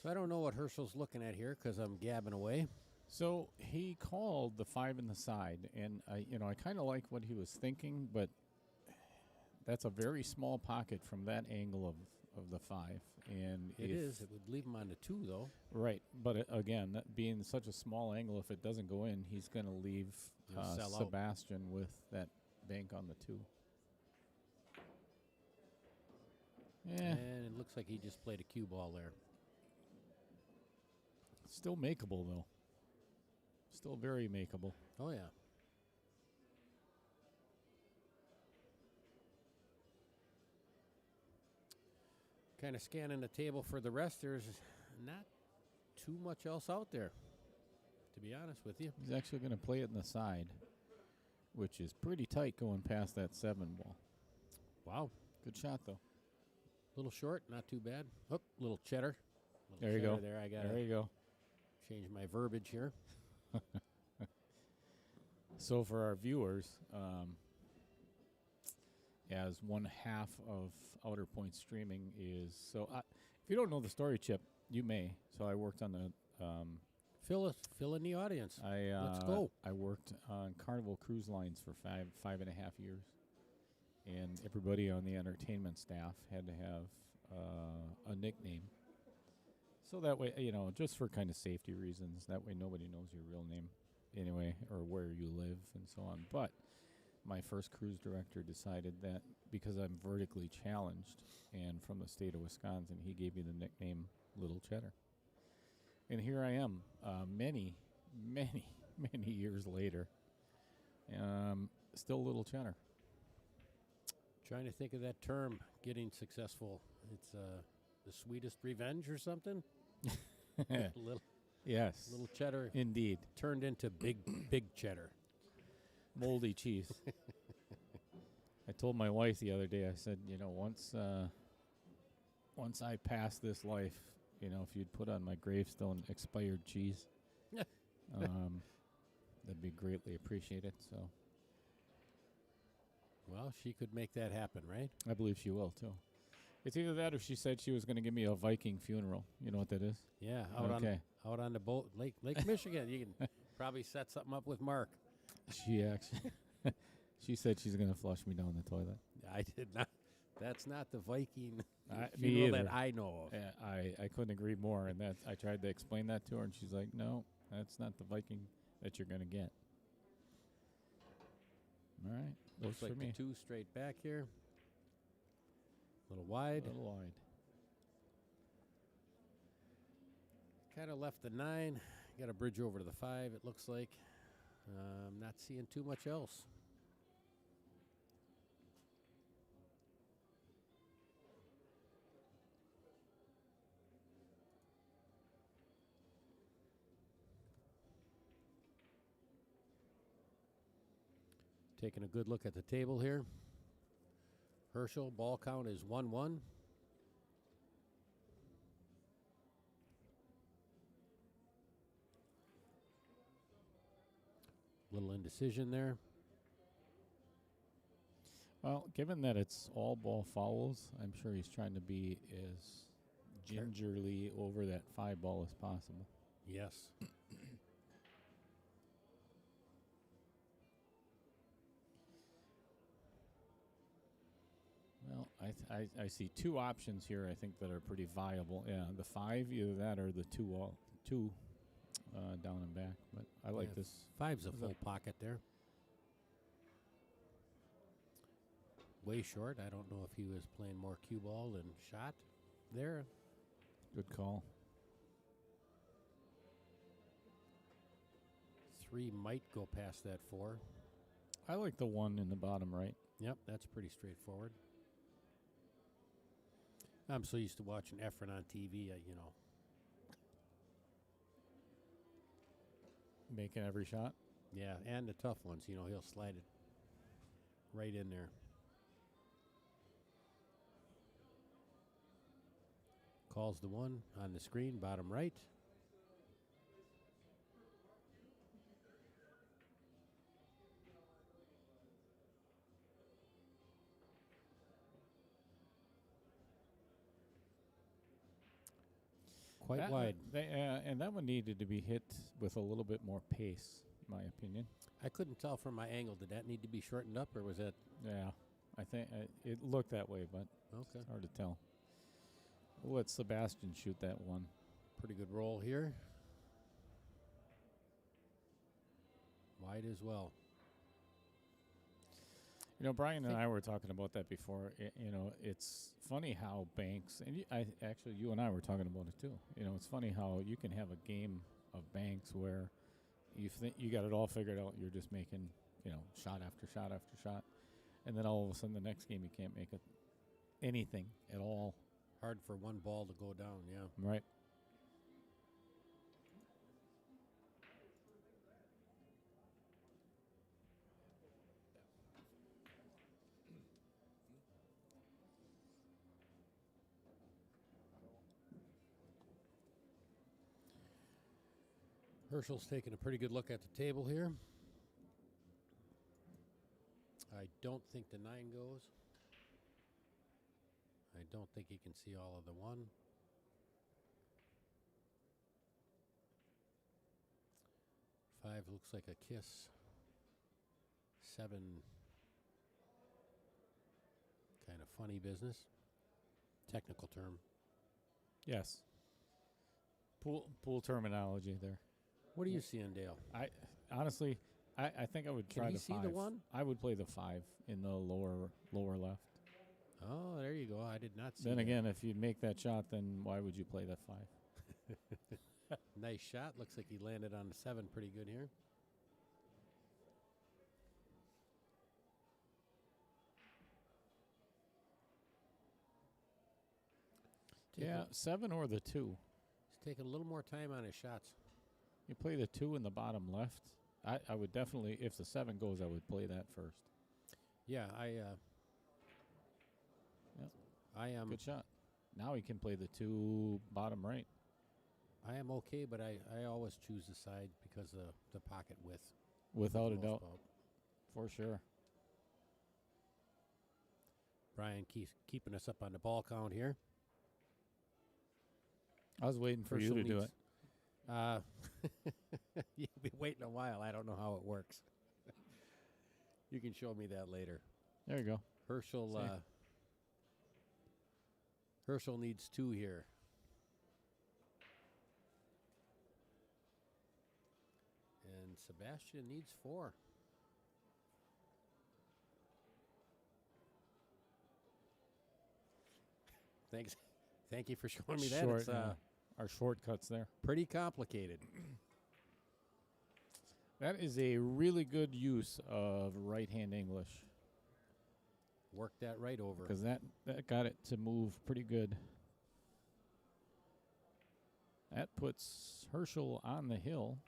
So I don't know what Herschel's looking at here because I'm gabbing away. So he called the 5 in the side, and I kind of like what he was thinking, but that's a very small pocket from that angle of the 5. And It is. It would leave him on the 2, though. Right, but again, that being such a small angle, if it doesn't go in, he's going to leave He'll sell out. Sebastian with that bank on the 2. Yeah, And it looks like he just played a cue ball there. still makeable though. Still very makeable. Oh, yeah. Kind of scanning the table for the rest. There's not too much else out there, to be honest with you. He's actually going to play it in the side, which is pretty tight going past that 7 ball. Wow. Good shot though. Little short, not too bad. Oh, little cheddar. There you go. There, I got There you go. change my verbiage here. So for our viewers, as 1/2 of Outer Point streaming is if you don't know the story, Chip, you may. So I worked on the Fill in the audience. Let's go. I worked on Carnival Cruise Lines for 5.5 years, and everybody on the entertainment staff had to have a nickname. So that way, just for kind of safety reasons, that way nobody knows your real name anyway, or where you live and so on. But my first cruise director decided that because I'm vertically challenged and from the state of Wisconsin, he gave me the nickname Little Cheddar. And here I am, many, many, many years later, still Little Cheddar. Trying to think of that term, getting successful. It's the sweetest revenge or something? Yes. Little cheddar Indeed. turned into big cheddar. Moldy cheese. I told my wife the other day, I said, once I pass this life, if you'd put on my gravestone expired cheese, that'd be greatly appreciated. So Well, she could make that happen, right? I believe she will, too. It's either that or she said she was going to give me a Viking funeral. You know what that is? Yeah, Okay. out on the boat, Lake Michigan. You can probably set something up with Mark. She actually, she said she's going to flush me down the toilet. I did not. That's not the Viking Me funeral either. that I know of. I couldn't agree more. And that I tried to explain that to her, and she's like, no, that's not the Viking that you're going to get. All right. Looks Works like for me. the 2 straight back here. A little wide. A little wide. Kind of left the 9. Got a bridge over to the 5, it looks like. Not seeing too much else. Taking a good look at the table here. Herschel, ball count is 1-1. Little indecision there. Well, given that it's all ball fouls, I'm sure he's trying to be as gingerly over that 5 ball as possible. Yes. Well, I see 2 options here, I think, that are pretty viable. Yeah, the 5, either that or the 2 down and back. But I like this. 5's a full pocket there. Way short. I don't know if he was playing more cue ball than shot there. Good call. 3 might go past that 4. I like the one in the bottom right. Yep, that's pretty straightforward. I'm so used to watching Efren on TV, Making every shot. Yeah, and the tough ones, he'll slide it right in there. Calls the one on the screen, bottom right. Quite wide. And that one needed to be hit with a little bit more pace, in my opinion. I couldn't tell from my angle. Did that need to be shortened up, or was that? Yeah, I think it looked that way, but Okay. it's hard to tell. We'll let Sebastian shoot that one. Pretty good roll here. Wide as well. Brian and I were talking about that before. It's funny how banks, and actually you and I were talking about it too. It's funny how you can have a game of banks where you think you got it all figured out. You're just making, shot after shot after shot, and then all of a sudden the next game you can't make anything at all. Hard for one ball to go down. Yeah. Right. Herschel's taking a pretty good look at the table here. I don't think the 9 goes. I don't think he can see all of the 1. Five looks like a kiss. 7, kind of funny business. Technical term. Yes. Pool terminology there. What do you see in Dale? I honestly, I think I would try Can he the see 5. the 1? I would play the 5 in the lower left. Oh, there you go. I did not see Then that. again, if you make that shot, then why would you play that 5? Nice shot. Looks like he landed on the 7 pretty good here. Yeah, 7 or the 2. He's taking a little more time on his shots. You play the 2 in the bottom left. I would definitely, if the 7 goes, I would play that first. Yeah, I am. Good shot. Now he can play the 2 bottom right. I am okay, but I always choose the side because of the pocket width. Without a Most doubt. part. For sure. Brian keeps keeping us up on the ball count here. I was waiting for you Herschel to do needs- it. You'll be waiting a while. I don't know how it works. You can show me that later. There you go. Herschel. See. Herschel needs 2 here. And Sebastian needs 4. Thanks. Thank you for showing me that. Short, It's our shortcuts there. pretty complicated. That is a really good use of right-hand English Work that right over. because that got it to move pretty good. That puts Herschel on the hill.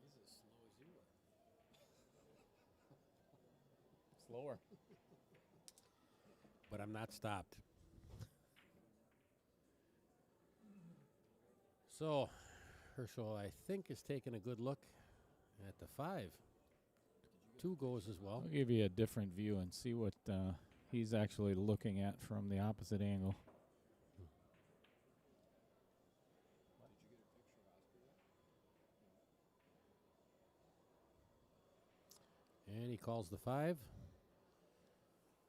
He's as slow as you are. Slower. But I'm not stopped. So, Herschel, I think, is taking a good look at the 5. 2 goes as well. I'll give you a different view and see what he's actually looking at from the opposite angle. And he calls the 5.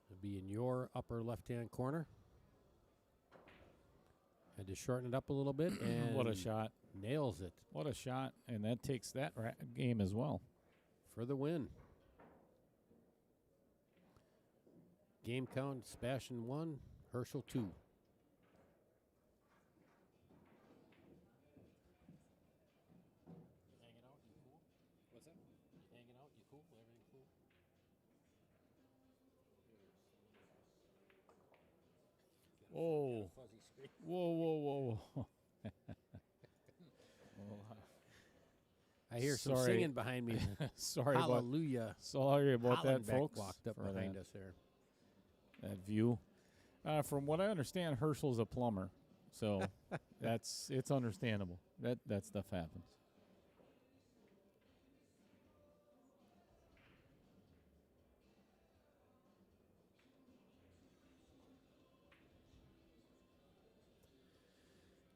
It'll be in your upper left-hand corner. Had to shorten it up a little bit, and What a shot. nails it What a shot. And that takes that game as well. for the win. Game count, Sebastian 1, Herschel 2. You hanging out? You cool? What's that? You hanging out? You cool? Everything cool? Whoa, whoa, whoa. I hear some Sorry. singing behind me. Sorry Hallelujah. about that, Hollenbeck folks. walked up for behind us there. that view. From what I understand, Herschel's a plumber, so it's understandable. That stuff happens.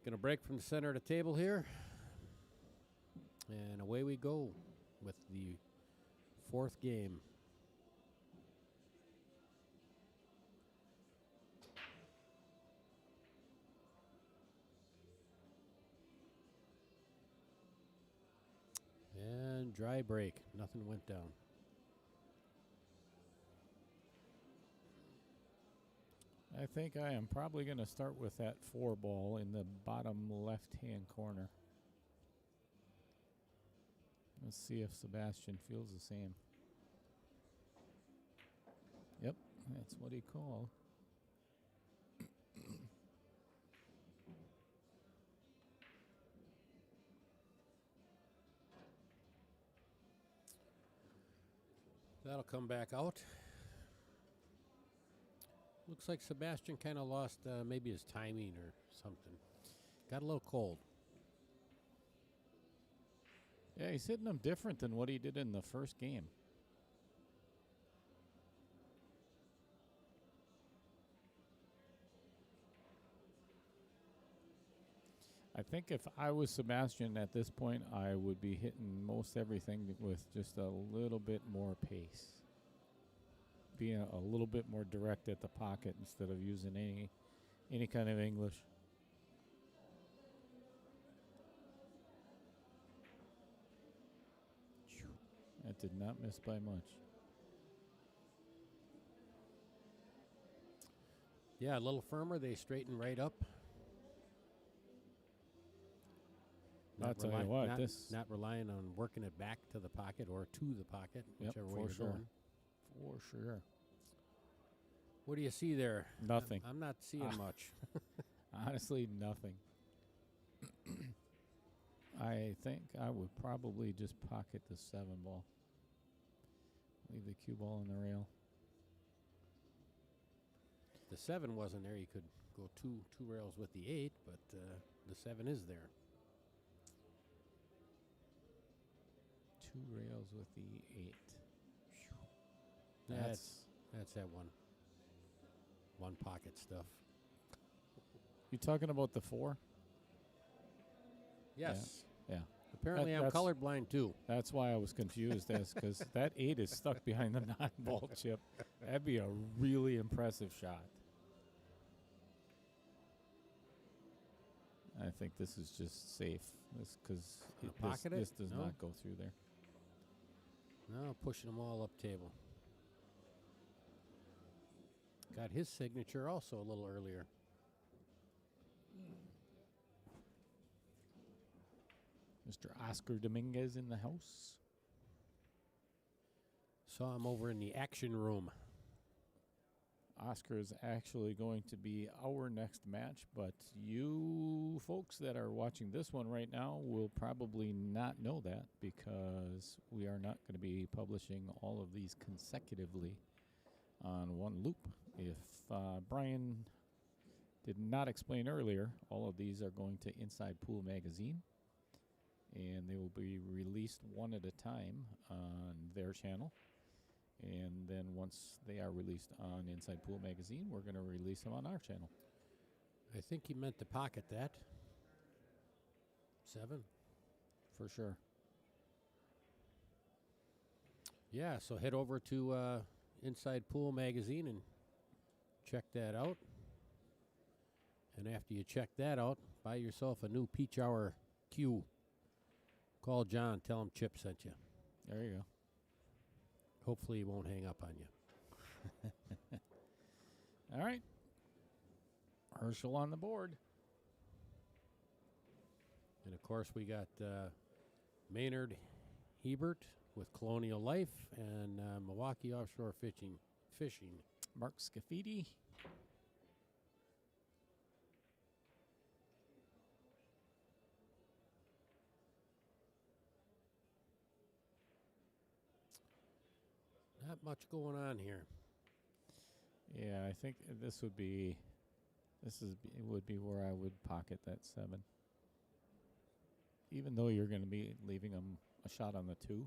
Going to break from the center of the table here. And away we go with the fourth game. And dry break. Nothing went down. I think I am probably going to start with that 4 ball in the bottom left-hand corner. Let's see if Sebastian feels the same. Yep, that's what he called. That'll come back out. Looks like Sebastian kind of lost maybe his timing or something. Got a little cold. Yeah, he's hitting them different than what he did in the first game. I think if I was Sebastian at this point, I would be hitting most everything with just a little bit more pace. Being a little bit more direct at the pocket instead of using any kind of English. That did not miss by much. Yeah, a little firmer. They straighten right up. I'll tell you what, not relying on working it back to the pocket or to the pocket, whichever way you're going. For sure. What do you see there? Nothing. I'm not seeing much. Honestly, nothing. I think I would probably just pocket the 7 ball. Leave the cue ball on the rail. The 7 wasn't there. You could go two rails with the 8, but the 7 is there. 2 rails with the 8. That's that one pocket stuff. You talking about the 4? Yes. Yeah. Apparently, I'm colorblind too. That's why I was confused, because that 8 is stuck behind the 9-ball chip. That'd be a really impressive shot. I think this is just safe, because this does not go through there. No, pushing them all up table. Got his signature also a little earlier. Mr. Oscar Dominguez in the house. Saw him over in the action room. Oscar is actually going to be our next match, but you folks that are watching this one right now will probably not know that, because we are not going to be publishing all of these consecutively on one loop. If Brian did not explain earlier, all of these are going to Inside Pool Magazine, and they will be released one at a time on their channel. And then once they are released on Inside Pool Magazine, we're going to release them on our channel. I think he meant to pocket that. 7. For sure. Yeah, so head over to Inside Pool Magazine and check that out. And after you check that out, buy yourself a new Peach Hour cue. Call John, tell him Chip sent you. There you go. Hopefully he won't hang up on you. All right. Herschel on the board. And, of course, we got Maynard Hebert with Colonial Life and Milwaukee Offshore Fishing. Mark Scafidi. Not much going on here. Yeah, I think this would be. It would be where I would pocket that 7. Even though you're going to be leaving him a shot on the 2.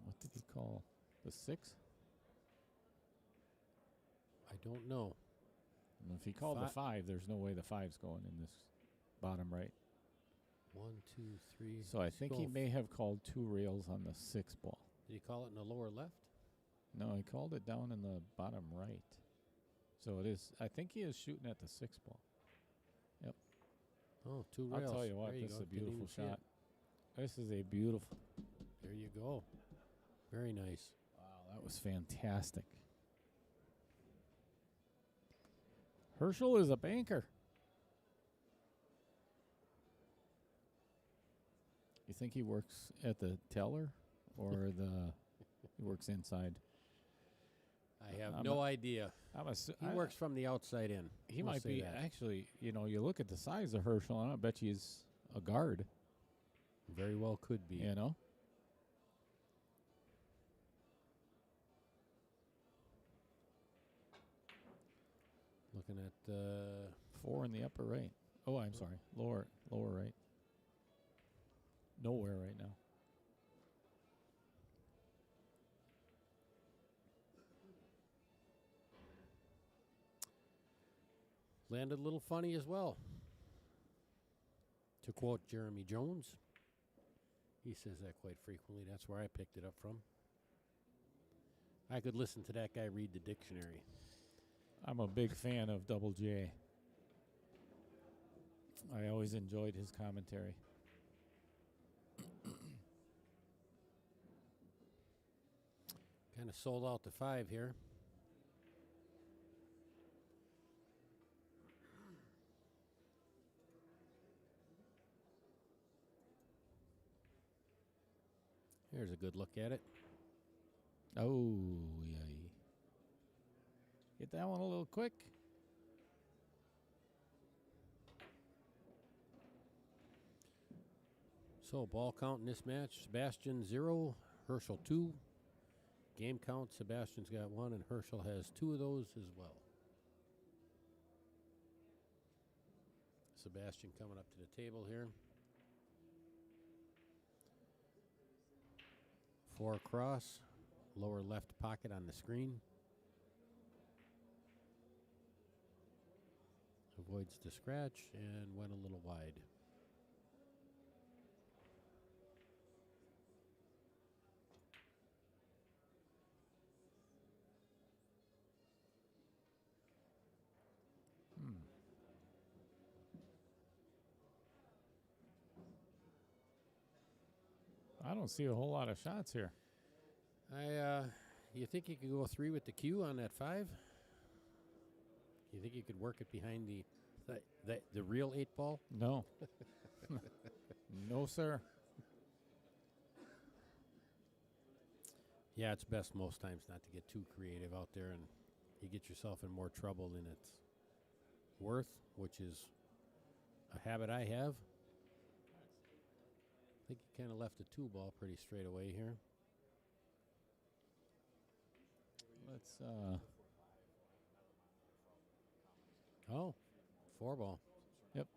What did he call? The 6? I don't know. And if he called the 5, there's no way the 5's going in this bottom right. 1, 2, 3. So I think he may have called 2 rails on the 6 ball. Did he call it in the lower left? No, he called it down in the bottom right. So it is. I think he is shooting at the 6 ball. Yep. Oh, 2 rails. I'll tell you what, There this is go. a beautiful Didn't even see shot. it. This is a beautiful. There you go. Very nice. Wow, that was fantastic. Herschel is a banker. You think he works at the teller or he works inside? I have no idea. He works from the outside in. He We'll might say be that. actually. You look at the size of Herschel, and I bet you he's a guard. Very well could be. You know. Looking at 4 in the upper right. Oh, I'm sorry. Lower right. Nowhere right now. landed a little funny as well. To quote Jeremy Jones, he says that quite frequently. That's where I picked it up from. I could listen to that guy read the dictionary. I'm a big fan of Double J. I always enjoyed his commentary. Kind of sold out to 5 here. Here's a good look at it. Oh, yeah. Get that one a little quick. So ball count in this match, Sebastian 0, Herschel 2. Game count, Sebastian's got 1 and Herschel has 2 of those as well. Sebastian coming up to the table here. 4 across, lower left pocket on the screen. Avoids the scratch and went a little wide. I don't see a whole lot of shots here. You think you could go 3 with the cue on that 5? You think you could work it behind the real 8 ball? No. No, sir. Yeah, it's best most times not to get too creative out there, and you get yourself in more trouble than it's worth, which is a habit I have. I think he kind of left the 2 ball pretty straight away here. Let's Oh, 4 ball. Yep.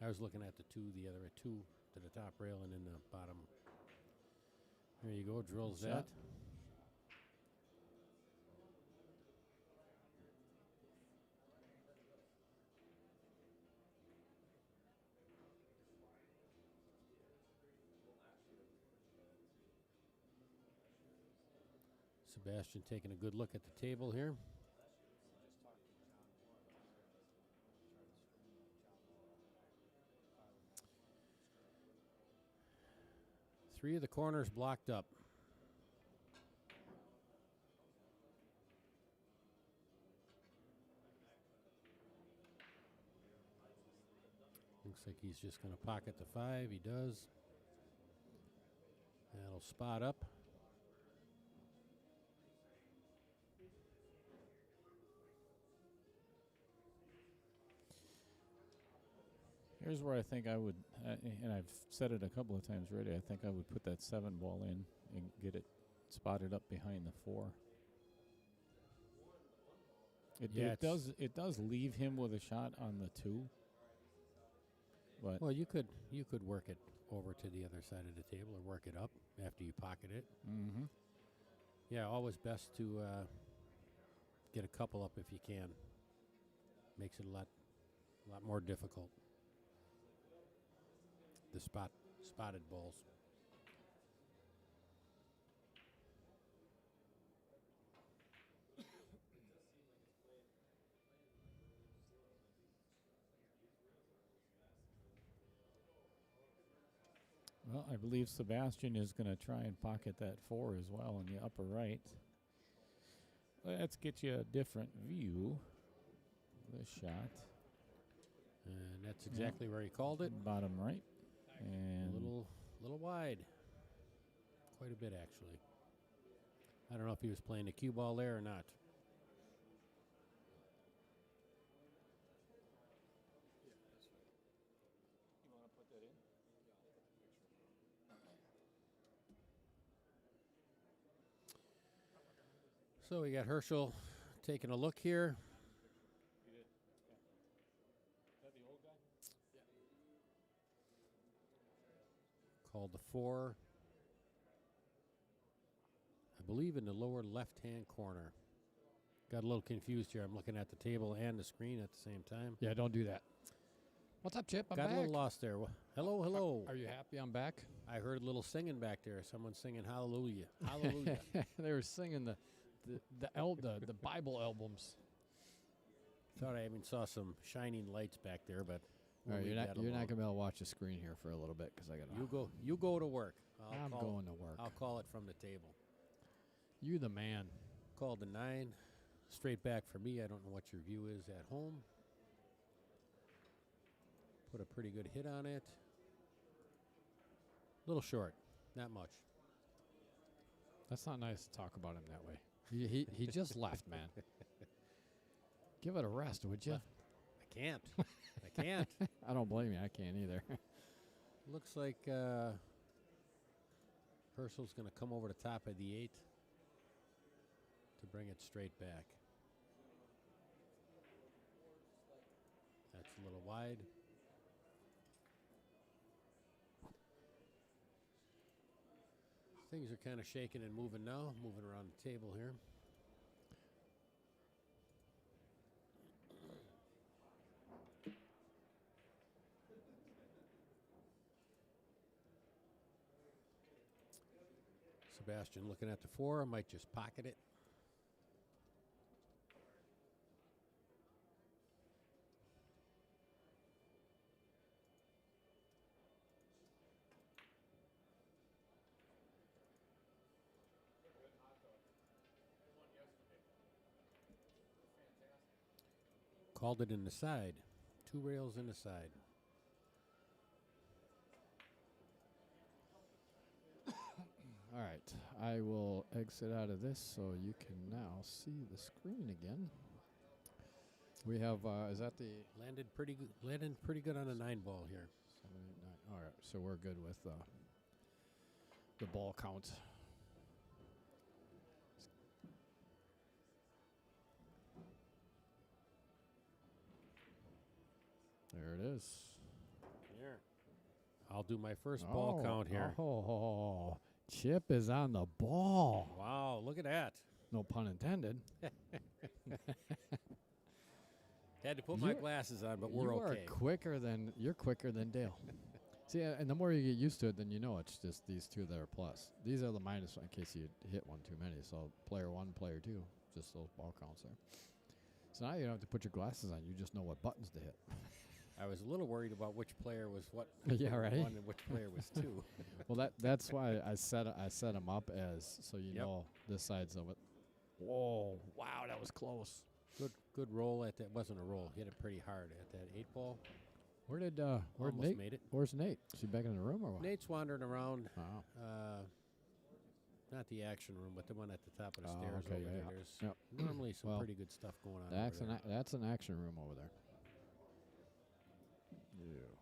I was looking at the 2, the other 2 to the top rail and in the bottom. There you go, drills Shot. that. Sebastian taking a good look at the table here. Three of the corners blocked up. Looks like he's just going to pocket the 5. He does. That'll spot up. Here's where I think I would, and I've said it a couple of times already, I think I would put that 7 ball in and get it spotted up behind the 4. Yeah, It does leave him with a shot on the 2. But Well, you could work it over to the other side of the table or work it up after you pocket it. mm-hmm. Yeah, always best to get a couple up if you can. Makes it a lot more difficult. The spotted balls. Well, I believe Sebastian is going to try and pocket that 4 as well in the upper right. Let's get you a different view of this shot. And that's exactly where he called it. Bottom right. And A little wide. Quite a bit, actually. I don't know if he was playing the cue ball there or not. So we got Herschel taking a look here. Called the 4. I believe in the lower left-hand corner. Got a little confused here. I'm looking at the table and the screen at the same time. Yeah, don't do that. What's up, Chip? I'm Got back. a little lost there. Hello, hello. Are you happy I'm back? I heard a little singing back there. Someone singing hallelujah. Hallelujah. They were singing the Bible albums. Thought I even saw some shining lights back there, but All right, we'll you're leave not that going to alone. be able to watch the screen here for a little bit because I got to. You go to work. I'm going to work. I'll call it from the table. You the man. Called the 9. Straight back for me. I don't know what your view is at home. Put a pretty good hit on it. A little short. Not much. That's not nice to talk about him that way. He just left, man. Give it a rest, would you? I can't. I can't. I don't blame you. I can't either. Looks like Herschel's going to come over the top of the 8 to bring it straight back. That's a little wide. Things are kind of shaking and moving now, moving around the table here. Sebastian looking at the 4, might just pocket it. Called it in the side. 2 rails in the side. All right. I will exit out of this so you can now see the screen again. We have, is that the Landed pretty good on a 9 ball here. 7, 8, 9? All right. So we're good with the ball count. There it is. Here. I'll do my first ball count here. Oh, Chip is on the ball. Wow, look at that. No pun intended. Had to put my glasses on, but we're you okay. You're quicker than Dale. See, and the more you get used to it, then you know it's just these 2 that are plus. These are the minus in case you hit one too many. So player 1, player 2, just those ball counts there. So now you don't have to put your glasses on. You just know what buttons to hit. I was a little worried about which player was what. Yeah, right. 1 and which player was 2. Well, that's why I set them up as so you know this side's of it. Whoa! Wow, that was close. Good roll at that. Wasn't a roll. Hit it pretty hard at that 8 ball. Where'd Almost Nate? made it. Where's Nate? Is he back in the room or what? Nate's wandering around. Wow. Not the action room, but the one at the top of the Oh, stairs okay, over there. yeah. There's normally some Well, pretty good stuff going on. Over there. That's an action room over there. Yeah.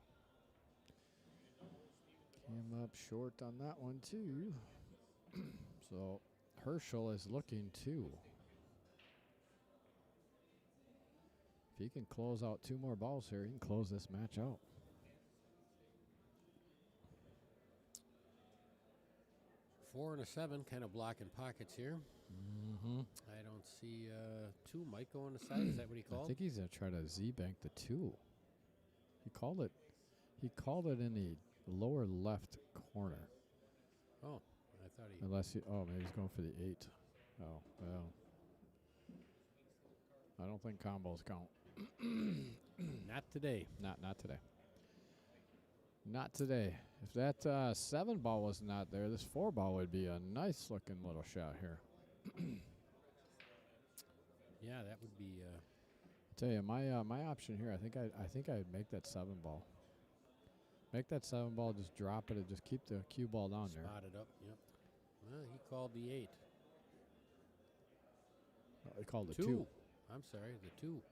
Came up short on that one too. So Herschel is looking too. If he can close out 2 more balls here, he can close this match out. Four and a 7, kind of blocking pockets here. Mm-hmm. I don't see 2 might go on the side. Is that what he I called? think he's gonna try to Z-bank the 2. He called it. He called it in the lower left corner. Oh, I thought he. Unless he. Oh, maybe he's going for the 8. Oh well. I don't think combos count. Not today. Not today. Not today. If that 7 ball was not there, this 4 ball would be a nice looking little shot here. Yeah, that would be. Tell you, my option here. I think I'd make that 7 ball. Make that 7 ball. Just drop it and just keep the cue ball down there. Spot it up. Yep. Well, he called the 8. He called it 2. I'm sorry, the 2.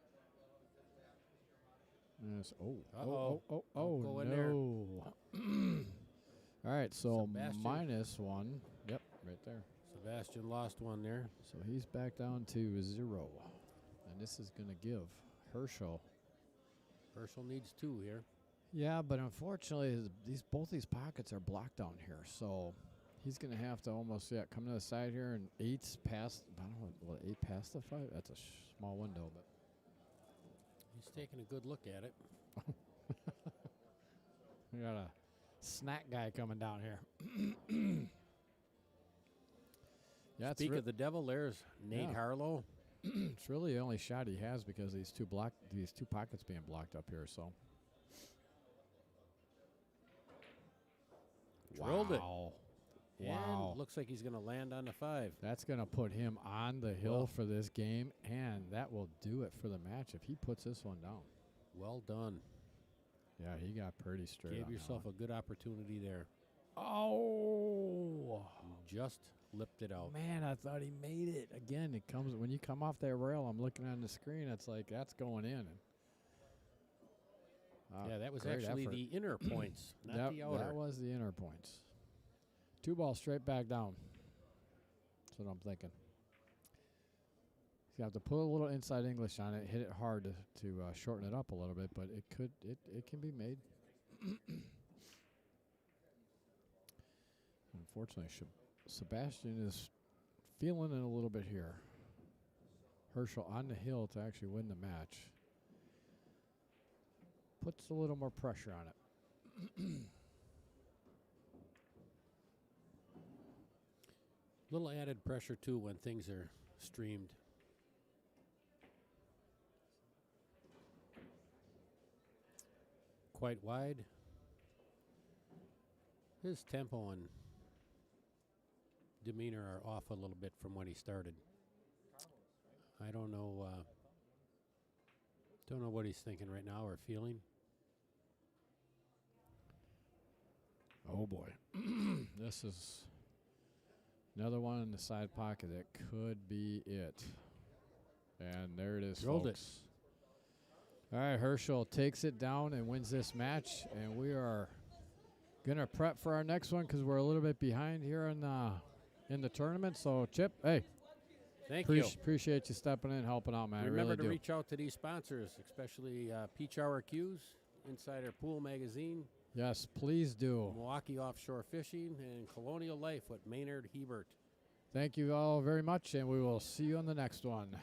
Yes. Uh-oh. Oh, Don't go in there. no. All right, so Sebastian. -1. Yep, right there. Sebastian lost one there. So he's back down to 0. And this is going to give Herschel. Herschel needs 2 here. Yeah, but unfortunately, both these pockets are blocked down here. So he's going to have to almost, come to the side here. And 8's past, I don't know, what, 8 past the 5? That's a small window, but. He's taking a good look at it. We got a snack guy coming down here. Yeah, Speak of the devil, there's Nate Yeah. Harlow. It's really the only shot he has because these two pockets being blocked up here. So. Drilled it. Wow. And looks like he's going to land on the 5. That's going to put him on the hill for this game, and that will do it for the match if he puts this one down. Well done. Yeah, he got pretty straight. Gave on yourself that a good opportunity there. one. Oh, Just lipped it out. man, I thought he made it. Again, it comes when you come off that rail. I'm looking on the screen. It's like that's going in. Yeah, that was great actually effort. the inner points, not the outer. That was the inner points. 2 balls straight back down. That's what I'm thinking. You have to put a little inside English on it, hit it hard to shorten it up a little bit, but it can be made. Unfortunately, Sebastian is feeling it a little bit here. Herschel on the hill to actually win the match. Puts a little more pressure on it. Little added pressure, too, when things are streamed. Quite wide. His tempo and demeanor are off a little bit from when he started. I don't know what he's thinking right now or feeling. Oh boy. This is another one in the side pocket that could be it. And there it is, Rolled folks. All right, Herschel takes it down and wins this match. And we are going to prep for our next one because we're a little bit behind here in the tournament. So, Chip, hey. Thank you. Appreciate you stepping in and helping out, man. Remember I really to do. reach out to these sponsors, especially Peach Hour Q's, Insider Pool Magazine, Yes, please do. Milwaukee Offshore Fishing, and Colonial Life with Maynard Hebert. Thank you all very much, and we will see you on the next one.